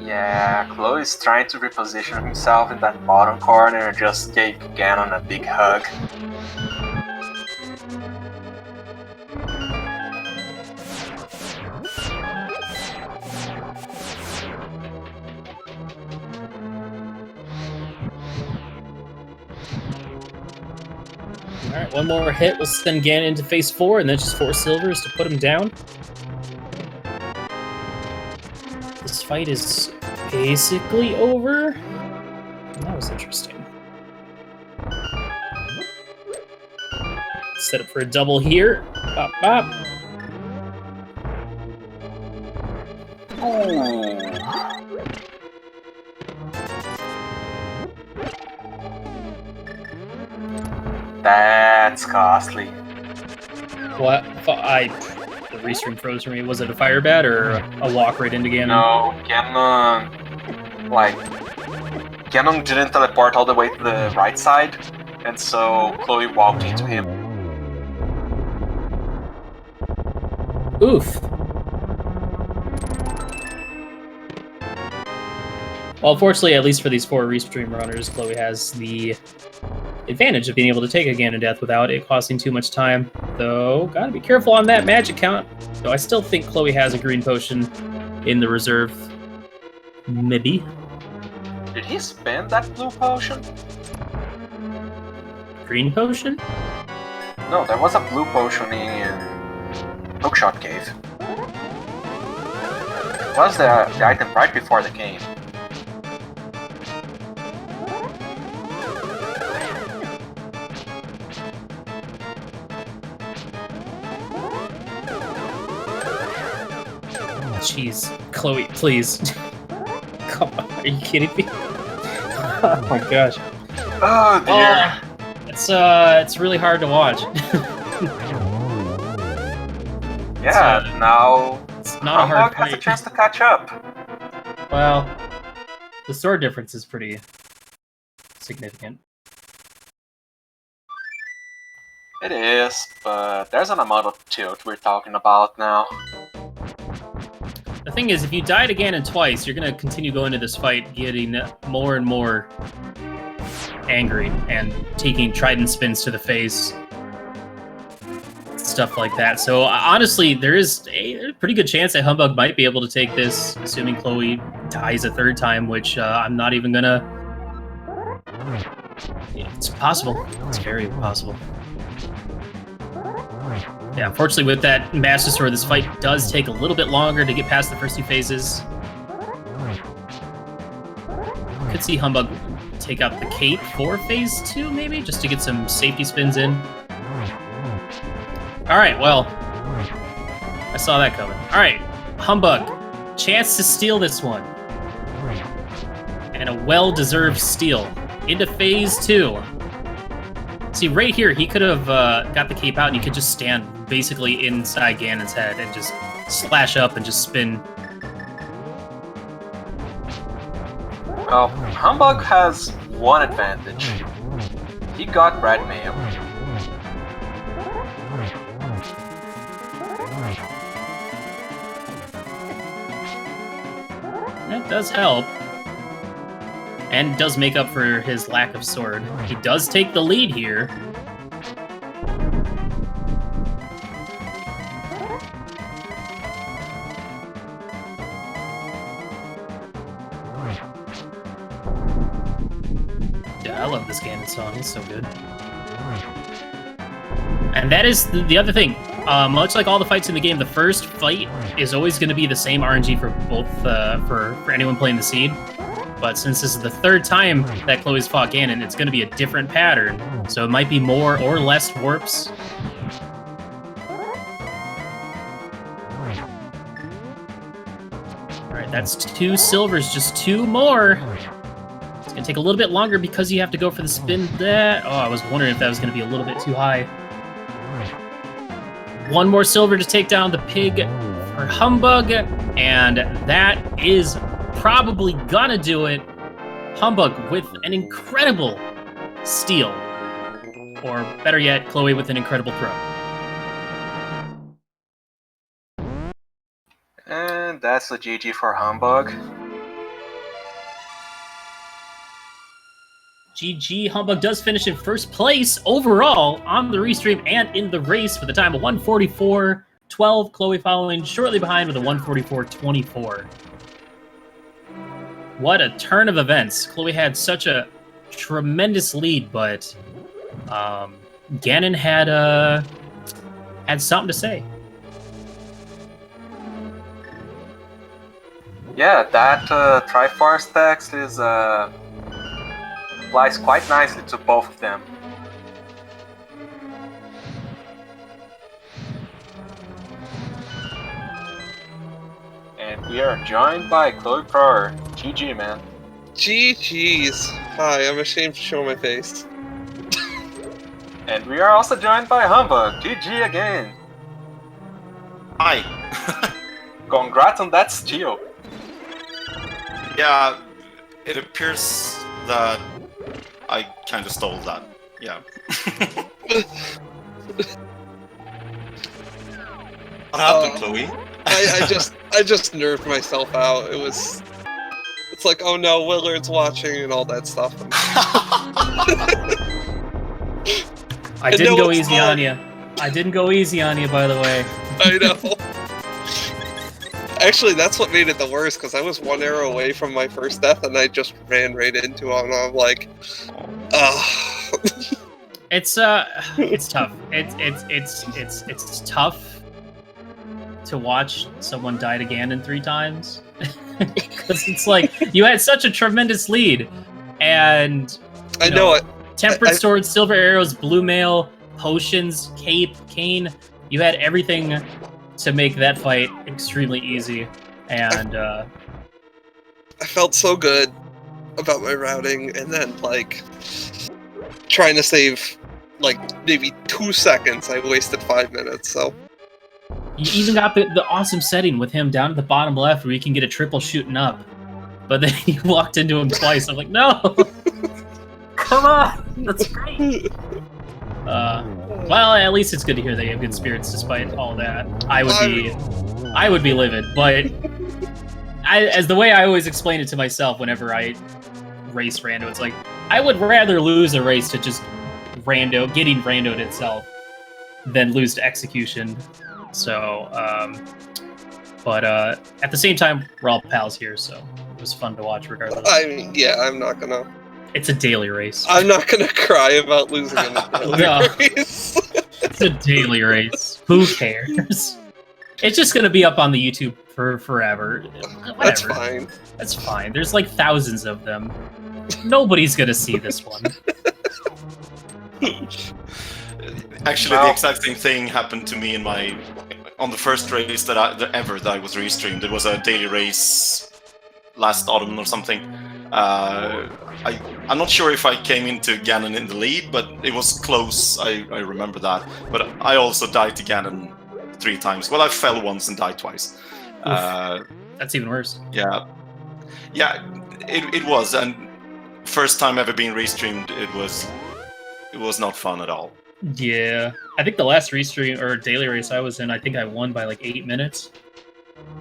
Yeah, Chloe's trying to reposition himself in that bottom corner and just gave Ganon a big hug. Alright, one more hit will send Ganon into phase 4, and then just 4 silvers to put him down. This fight is basically over. That was interesting. Set up for a double here. Bop, bop. Ooh. That's costly. What? The restream froze for me. Was it a fire bat or a walk right into Ganon? No, Ganon didn't teleport all the way to the right side, and so Chloe walked into him. Oof. Well, fortunately, at least for these 4 restream runners, Chloe has the advantage of being able to take a Ganon death without it costing too much time. Though, gotta be careful on that magic count. Though I still think Chloe has a green potion in the reserve. Maybe. Did he spend that blue potion? Green potion? No, there was a blue potion in Hookshot Cave. It was the item right before the game. Jeez, Chloe, please. Come on, are you kidding me? Oh my gosh. Oh dear. It's really hard to watch. Yeah, now it's not a hard has a fight. chance to catch up. Well, the sword difference is pretty significant. It is, but there's an amount of tilt we're talking about now. The thing is, if you die to Ganon twice, you're gonna continue going to this fight getting more and more angry and taking trident spins to the face. Stuff like that. So honestly, there is a pretty good chance that Humbug might be able to take this, assuming Chloe dies a 3rd time, which I'm not even gonna... It's possible. It's very possible. Yeah, unfortunately with that Master Sword, this fight does take a little bit longer to get past the first 2 phases. Could see Humbug take out the cape for phase 2, maybe, just to get some safety spins in. Alright, well, I saw that coming. Alright, Humbug, chance to steal this one. And a well-deserved steal into phase 2. See, right here, he could have got the cape out and he could just stand basically inside Ganon's head and just slash up and just spin. Well, Humbug has one advantage. He got red mail. That does help. And does make up for his lack of sword. He does take the lead here. Yeah, I love this Ganon song. It's so good. And that is the other thing. Much like all the fights in the game, the first fight is always going to be the same RNG for both for anyone playing the seed. But since this is the 3rd time that Chloe's fought Ganon, it's going to be a different pattern. So it might be more or less warps. Alright, that's 2 silvers, just 2 more. It's going to take a little bit longer because you have to go for the spin that... Oh, I was wondering if that was going to be a little bit too high. 1 more silver to take down the pig for Humbug, and that is probably gonna do it. Humbug with an incredible steal. Or better yet, Chloe with an incredible throw. And that's the GG for Humbug. GG, Humbug does finish in 1st place overall on the restream and in the race with a time of 1:44.12. Chloe following shortly behind with a 1:44.24. What a turn of events. Chloe had such a tremendous lead, but Ganon had something to say. Yeah, that Triforce text is applies quite nicely to both of them. And we are joined by Chloe Prower. GG, man. GG's. Hi, I'm ashamed to show my face. And we are also joined by Humbug. GG again. Hi. Congrats on that steal. Yeah, it appears that I kind of stole that. Yeah. What happened, Chloe? I just nerved myself out. It's like, oh no, Willard's watching and all that stuff. I didn't go easy on you. I didn't go easy on you, by the way. I know. Actually, that's what made it the worst, because I was one arrow away from my first death, and I just ran right into him, and I'm like, ugh. It's tough. It's tough to watch someone die to Ganon 3 times. Because it's like, you had such a tremendous lead, and I know it. Tempered Sword, Silver Arrows, Blue Mail, Potions, Cape, Cane. You had everything to make that fight extremely easy, and I felt so good about my routing, and then, like, trying to save, like, maybe 2 seconds, I wasted 5 minutes, so... You even got the awesome setting with him down at the bottom left where you can get a triple shooting up. But then you walked into him twice. I'm like, no! Come on! That's great! Well, at least it's good to hear that you have good spirits despite all that. I would be livid, but as the way I always explain it to myself whenever I race rando, it's like, I would rather lose a race to just getting randoed itself than lose to execution. So, but at the same time, we're all pals here, so it was fun to watch regardless. I mean, yeah, I'm not gonna... It's a daily race. I'm not gonna cry about losing in a daily race. It's a daily race. Who cares? It's just gonna be up on the YouTube for forever. Whatever. That's fine. That's fine. There's like thousands of them. Nobody's gonna see this one. Actually, the exact same thing happened to me on the first race that I was restreamed. It was a daily race last autumn or something. I'm not sure if I came into Ganon in the lead, but it was close. I remember that. But I also died to Ganon 3 times. Well, I fell once and died twice. That's even worse. Yeah, it was. And first time ever being restreamed, it was not fun at all. Yeah, I think the last restream or daily race I was in, I think I won by like 8 minutes.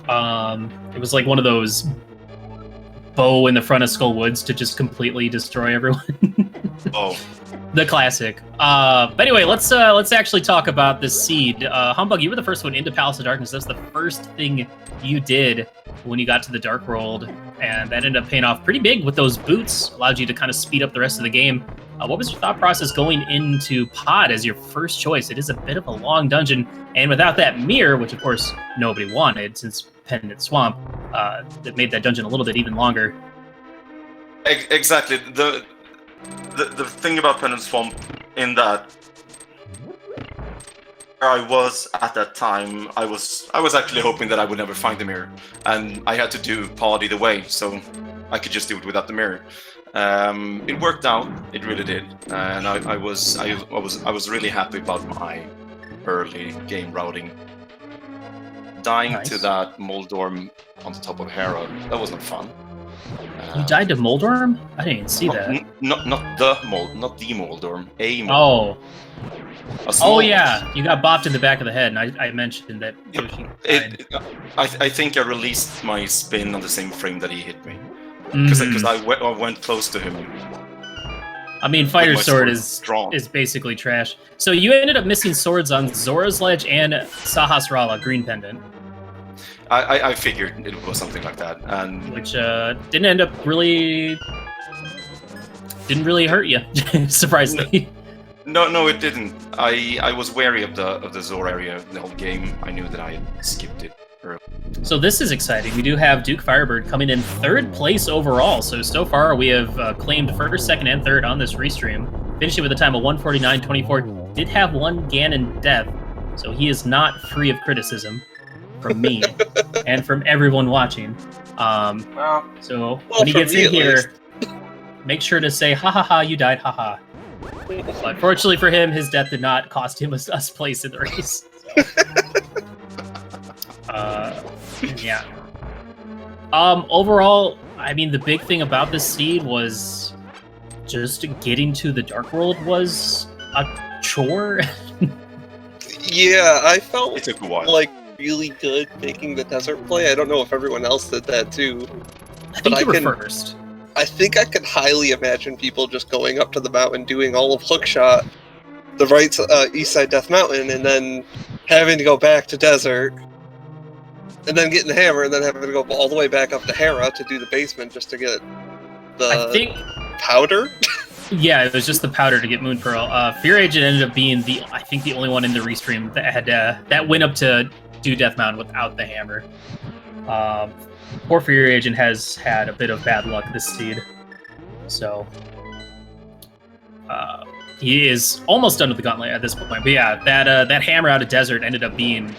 It was like one of those bow in the front of Skull Woods to just completely destroy everyone. Oh, the classic. But anyway, let's actually talk about this seed. Humbug, you were the first one into Palace of Darkness. That's the first thing you did when you got to the Dark World, and that ended up paying off pretty big with those boots. Allowed you to kind of speed up the rest of the game. What was your thought process going into Pod as your first choice? It is a bit of a long dungeon, and without that mirror, which of course nobody wanted since Pendant Swamp, that made that dungeon a little bit even longer. Exactly. The thing about Pendant Swamp in that where I was at that time, I was actually hoping that I would never find the mirror, and I had to do Pod either way, so I could just do it without the mirror. It worked out, it really did, and I was really happy about my early game routing. Dying Nice. to that Moldorm on the top of Harrow, that was not fun. You died to Moldorm? I didn't even see that. Not the Moldorm, a Moldorm. Oh. A small Oh yeah, you got bopped in the back of the head, and I mentioned that Yoshi died. I think I released my spin on the same frame that he hit me. Mhm. Because I went close to him. I mean, Fighter my Sword strong. is basically trash. So you ended up missing swords on Zora's Ledge and Sahasrara, Green Pendant, I figured it was something like that, and which didn't end up didn't really hurt you, surprisingly. No, it didn't. I was wary of the Zor area the whole game. I knew that I had skipped it early. So this is exciting. We do have Duke Firebird coming in 3rd place overall. So far we have claimed 1st, 2nd, and 3rd on this restream, finishing with a time of 1:49.24. Did have one Ganon death, so he is not free of criticism from me and from everyone watching. So when he gets in here, make sure to say, ha ha ha, you died, ha ha. But fortunately for him, his death did not cost him a place in the race. Yeah. Overall, I mean, the big thing about this seed was just getting to the Dark World was a chore. Yeah, I felt It took a while. like really good making the desert play. I don't know if everyone else did that too. I think But you I were can- first. I think I could highly imagine people just going up to the mountain, doing all of Hookshot, the right east side Death Mountain, and then having to go back to desert, and then getting the hammer, and then having to go all the way back up to Hera to do the basement just to get the I think, powder. yeah, it was just the powder to get Moon Pearl. Fear Agent ended up being the only one in the restream that had that went up to do Death Mountain without the hammer. Poor Fear Agent has had a bit of bad luck this seed, so he is almost done with the gauntlet at this point. But yeah, that hammer out of desert ended up being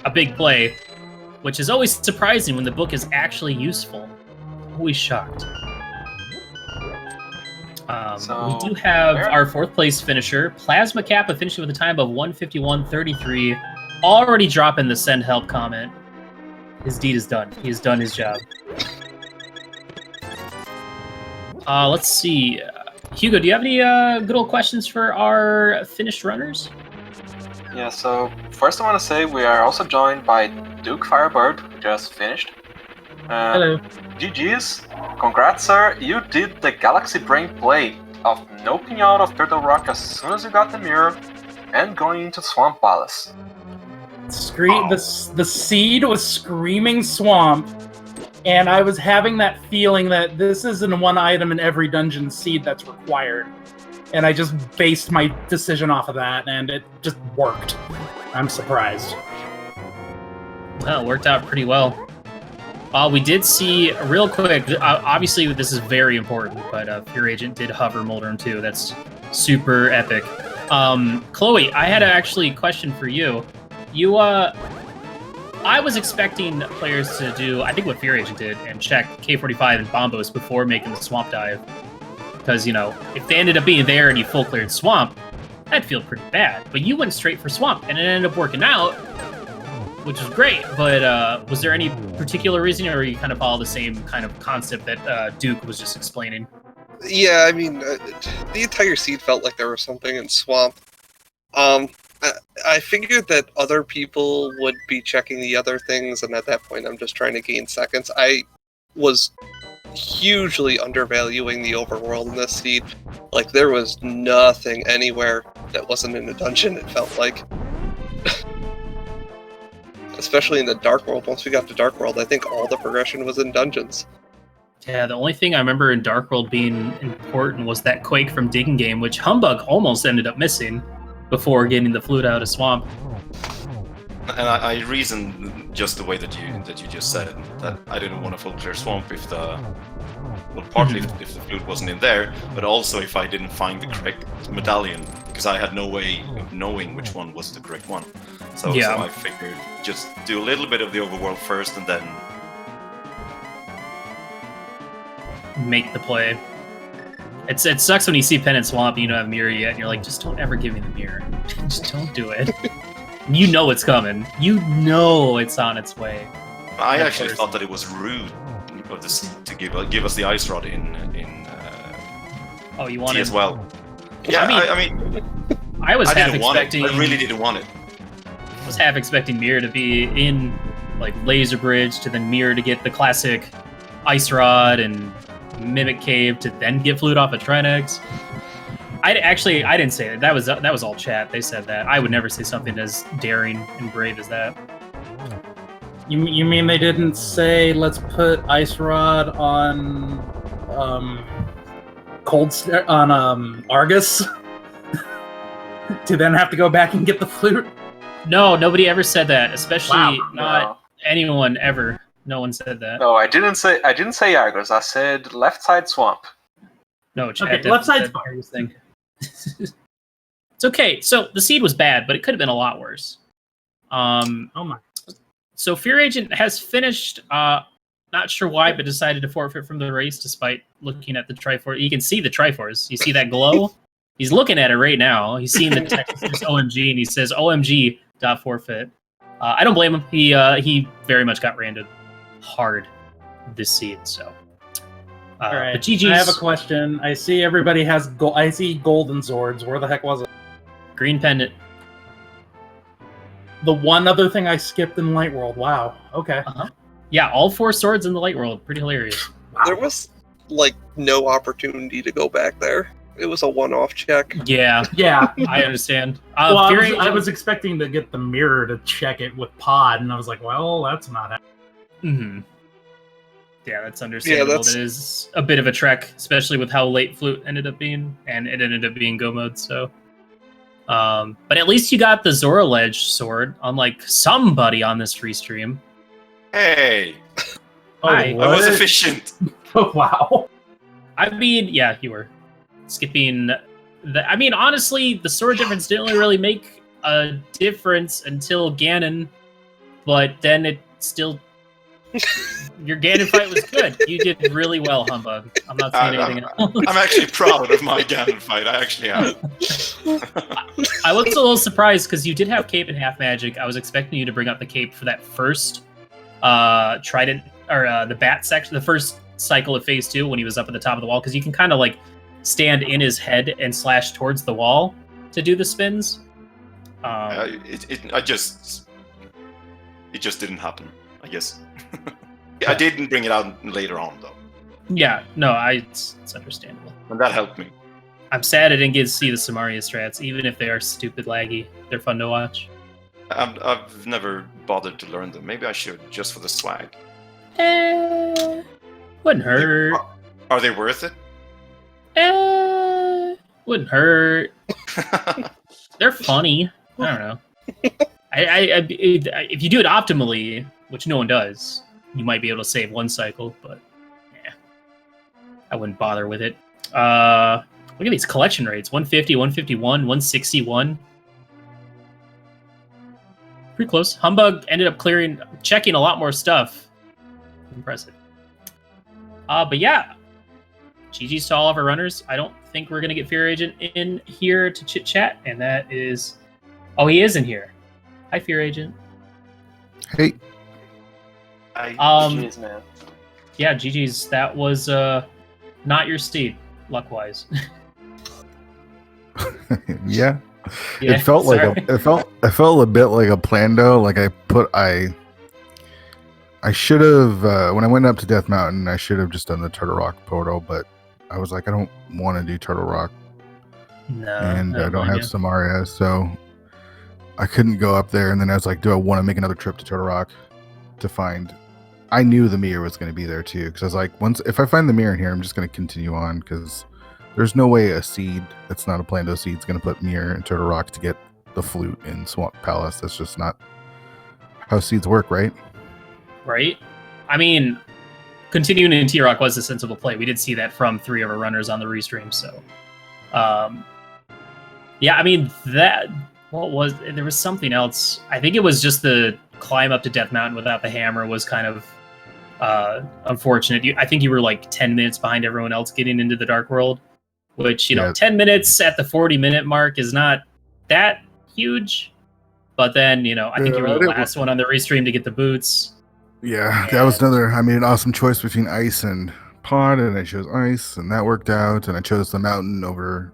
a big play, which is always surprising when the book is actually useful. Always shocked. So, We do have where- our 4th place finisher, Plasma Kappa, finishing with a time of 1:51.33, already dropping the send help comment. His deed is done. He has done his job. Let's see. Hugo, do you have any good old questions for our finished runners? Yeah, so first I want to say we are also joined by Duke Firebird, who just finished. Hello. GG's. Congrats, sir. You did the Galaxy Brain play of noping out of Turtle Rock as soon as you got the mirror and going into Swamp Palace. The seed was screaming swamp, and I was having that feeling that this isn't one item in every dungeon seed that's required. And I just based my decision off of that, and it just worked. I'm surprised. Well, it worked out pretty well. We did see, real quick, obviously this is very important, but Fear Agent did hover Moldrum too. That's super epic. Chloe, I had actually a question for you. I was expecting players to do, I think what Fear Agent did, and check K45 and Bombos before making the swamp dive. Because, if they ended up being there and you full cleared swamp, that'd feel pretty bad. But you went straight for swamp, and it ended up working out, which was great. But was there any particular reason, or you kind of follow the same kind of concept that Duke was just explaining? Yeah, I mean, the entire seed felt like there was something in swamp. I figured that other people would be checking the other things, and at that point, I'm just trying to gain seconds. I was hugely undervaluing the overworld in this seed. Like, there was nothing anywhere that wasn't in a dungeon, it felt like. Especially in the Dark World. Once we got to Dark World, I think all the progression was in dungeons. Yeah, the only thing I remember in Dark World being important was that Quake from Digging Game, which Humbug almost ended up missing before getting the flute out of Swamp. And I reasoned just the way that you just said, that I didn't want to full clear swamp if partly if the flute wasn't in there, but also if I didn't find the correct medallion, because I had no way of knowing which one was the correct one. So I figured just do a little bit of the overworld first and then make the play. It sucks when you see Pen and Swamp and you don't have Mirror yet, and you're like, just don't ever give me the mirror. Just don't do it. You know it's coming. You know it's on its way. I actually thought that it was rude of this to give us the ice rod in Oh, you T wanted as well. Yeah, I mean, I was I half didn't want it. expecting. I really didn't want it. I was half expecting Mirror to be in like Laser Bridge, to then Mirror to get the classic Ice Rod and Mimic Cave, to then get Flute off of Trinex. I didn't say that. That was all chat. They said that. I would never say something as daring and brave as that. You mean they didn't say let's put Ice Rod on Argus? To then have to go back and get the flute. No, nobody ever said that, especially Wow. not anyone ever. No one said that. No, I didn't say Argos. I said left side swamp. No, Chad Okay, left side's definitely said Argus thing. It's okay. So the seed was bad, but it could have been a lot worse. Oh my. So Fear Agent has finished. Not sure why, but decided to forfeit from the race despite looking at the Triforce. You can see the Triforce. You see that glow? He's looking at it right now. He's seeing the text that says OMG, and he says OMG. Forfeit. I don't blame him. He very much got randed hard this seed. So, All right. But GG's. I have a question. I see everybody has I see golden swords. Where the heck was it? Green pendant. The one other thing I skipped in Light World. Wow. Okay. Yeah, all 4 swords in the Light World. Pretty hilarious. There was like no opportunity to go back there. It was a one-off check. Yeah, Yeah. I understand. Well, Fear I was expecting to get the mirror to check it with Pod, and I was like, well, that's not happening. Yeah, that's understandable. That is a bit of a trek, especially with how late Flute ended up being, and it ended up being Go mode. So, but at least you got the Zoroledge sword, unlike somebody on this restream. Hey, Hi. I was efficient. Oh, wow. I mean, yeah, you were skipping. I mean, honestly, the sword difference didn't really make a difference until Ganon, but then it still. Your Ganon fight was good. You did really well, Humbug. I'm not saying anything else. I'm actually proud of my Ganon fight. I actually am. I was a little surprised because you did have cape and half magic. I was expecting you to bring up the cape for that first trident or the bat section, the first cycle of phase 2 when he was up at the top of the wall, because you can kind of like stand in his head and slash towards the wall to do the spins. It just didn't happen, I guess. I didn't bring it out later on though, Yeah, no, it's understandable. and that helped me. I'm sad I didn't get to see the Samaria strats, even if they are stupid laggy. They're fun to watch. I've never bothered to learn them. Maybe I should, just for the swag. Wouldn't hurt. Are they worth it? Wouldn't hurt. They're funny. I don't know. If you do it optimally, which no one does, you might be able to save one cycle, but yeah, I wouldn't bother with it. Look at these collection rates: 150, 151, 161. Pretty close. Humbug ended up checking a lot more stuff. Impressive. But yeah, GG's to all of our runners. I don't think we're gonna get Fear Agent in here to chit chat, and that is, oh, he is in here. Hi, Fear Agent. Hey. Jeez, man. Yeah, GG's. That was not your steed, luck-wise. Yeah. Yeah, It felt like sorry. it felt a bit like a plando. Like I should have when I went up to Death Mountain, I should have just done the Turtle Rock portal, but I was like, I don't want to do Turtle Rock, No, and I don't blame have you. Samaria, so I couldn't go up there. And then I was like, do I want to make another trip to Turtle Rock to find? I knew the mirror was going to be there too, because I was like, if I find the mirror in here, I'm just going to continue on, because there's no way a seed that's not a Plando seed is going to put mirror in Turtle Rock to get the flute in Swamp Palace. That's just not how seeds work, right? Right? I mean, continuing in T-Rock was a sensible play. We did see that from 3 of our runners on the restream, so. Yeah, I mean, there was something else. I think it was just the climb up to Death Mountain without the hammer was kind of unfortunate. I think you were like 10 minutes behind everyone else getting into the Dark World, which, you know, 10 minutes at the 40-minute mark is not that huge. But then, you know, I think you were the last one on the restream to get the boots. Yeah, that was another. I made an awesome choice between ice and pod, and I chose ice, and that worked out. And I chose the mountain over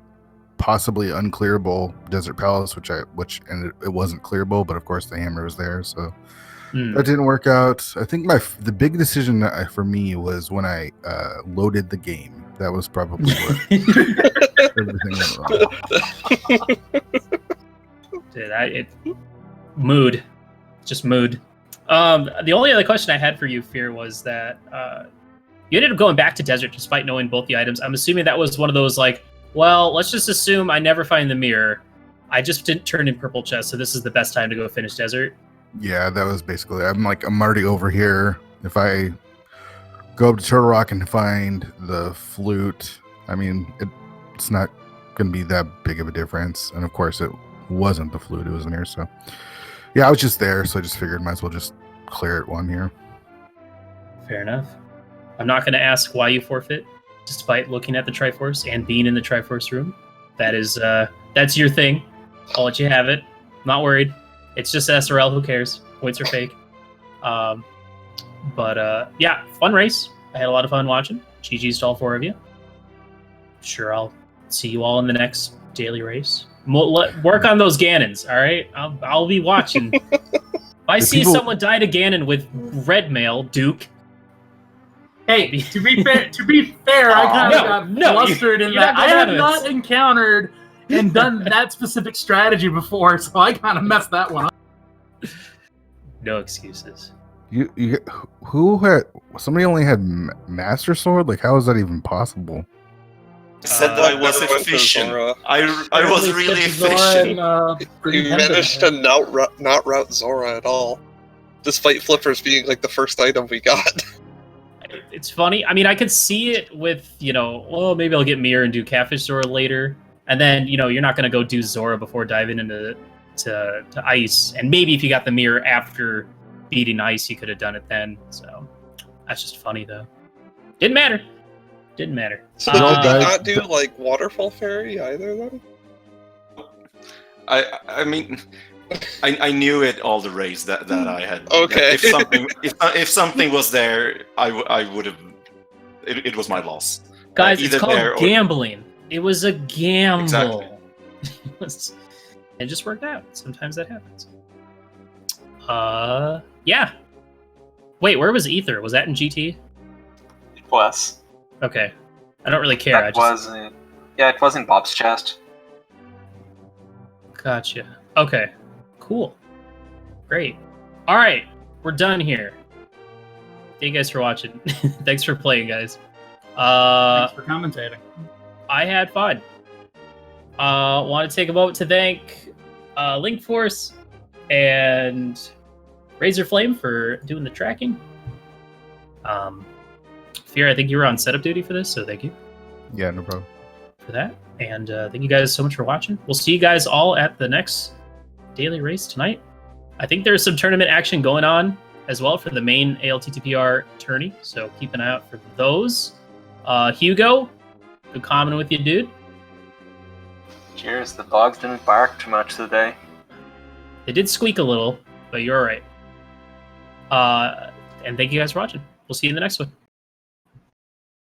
possibly unclearable Desert Palace, which ended, it wasn't clearable, but of course the hammer was there, so that didn't work out. I think the big decision for me was when I loaded the game. That was probably what everything went wrong. Dude, mood, just mood. The only other question I had for you, Fear, was that you ended up going back to Desert despite knowing both the items. I'm assuming that was one of those like, well, let's just assume I never find the mirror. I just didn't turn in purple chest, so this is the best time to go finish desert. Yeah, that was basically. I'm already over here. If I go up to Turtle Rock and find the flute, I mean, it's not going to be that big of a difference. And of course, it wasn't the flute; it was in here. So, yeah, I was just there, so I just figured might as well just clear it one here. Fair enough. I'm not going to ask why you forfeit, despite looking at the Triforce and being in the Triforce room. That is, that's your thing. I'll let you have it. I'm not worried. It's just SRL. Who cares? Points are fake. But yeah, fun race. I had a lot of fun watching. GG's to all 4 of you. Sure, I'll see you all in the next daily race. Work on those Ganons, all right? I'll be watching. If I see someone die to Ganon with red mail, Duke. Hey, to be fair, I kind of got flustered in that. I have not encountered and done that specific strategy before, so I kind of messed that one up. No excuses. Who had somebody only had Master Sword? Like, how is that even possible? I said that I was efficient. I was really efficient. You managed to not route Zora at all, despite flippers being like the first item we got. It's funny. I mean, I could see it with, well, maybe I'll get Mirror and do Catfish Zora later. And then, you're not going to go do Zora before diving into to Ice. And maybe if you got the Mirror after beating Ice, you could have done it then. So that's just funny, though. Didn't matter. So did you not do, like, Waterfall Fairy either, then? I mean... I knew it all the race that I had. Okay. If something was there, I would have. It was my loss. Guys, it's called gambling. It was a gamble. Exactly. It just worked out. Sometimes that happens. Yeah. Wait, where was Ether? Was that in GT? It was. Okay. I don't really care. It was in Bob's chest. Gotcha. Okay. Cool. Great. All right. We're done here. Thank you guys for watching. Thanks for playing, guys. Thanks for commentating. I had fun. Want to take a moment to thank Link Force and Razor Flame for doing the tracking. Fear, I think you were on setup duty for this, so thank you. Yeah, no problem. For that. And thank you guys so much for watching. We'll see you guys all at the next daily race tonight. I think there's some tournament action going on as well for the main ALTTPR tourney, so keep an eye out for those. Hugo, good comment with you, dude. Cheers, the dogs didn't bark too much today. They did squeak a little, but you're all right. And thank you guys for watching. We'll see you in the next one.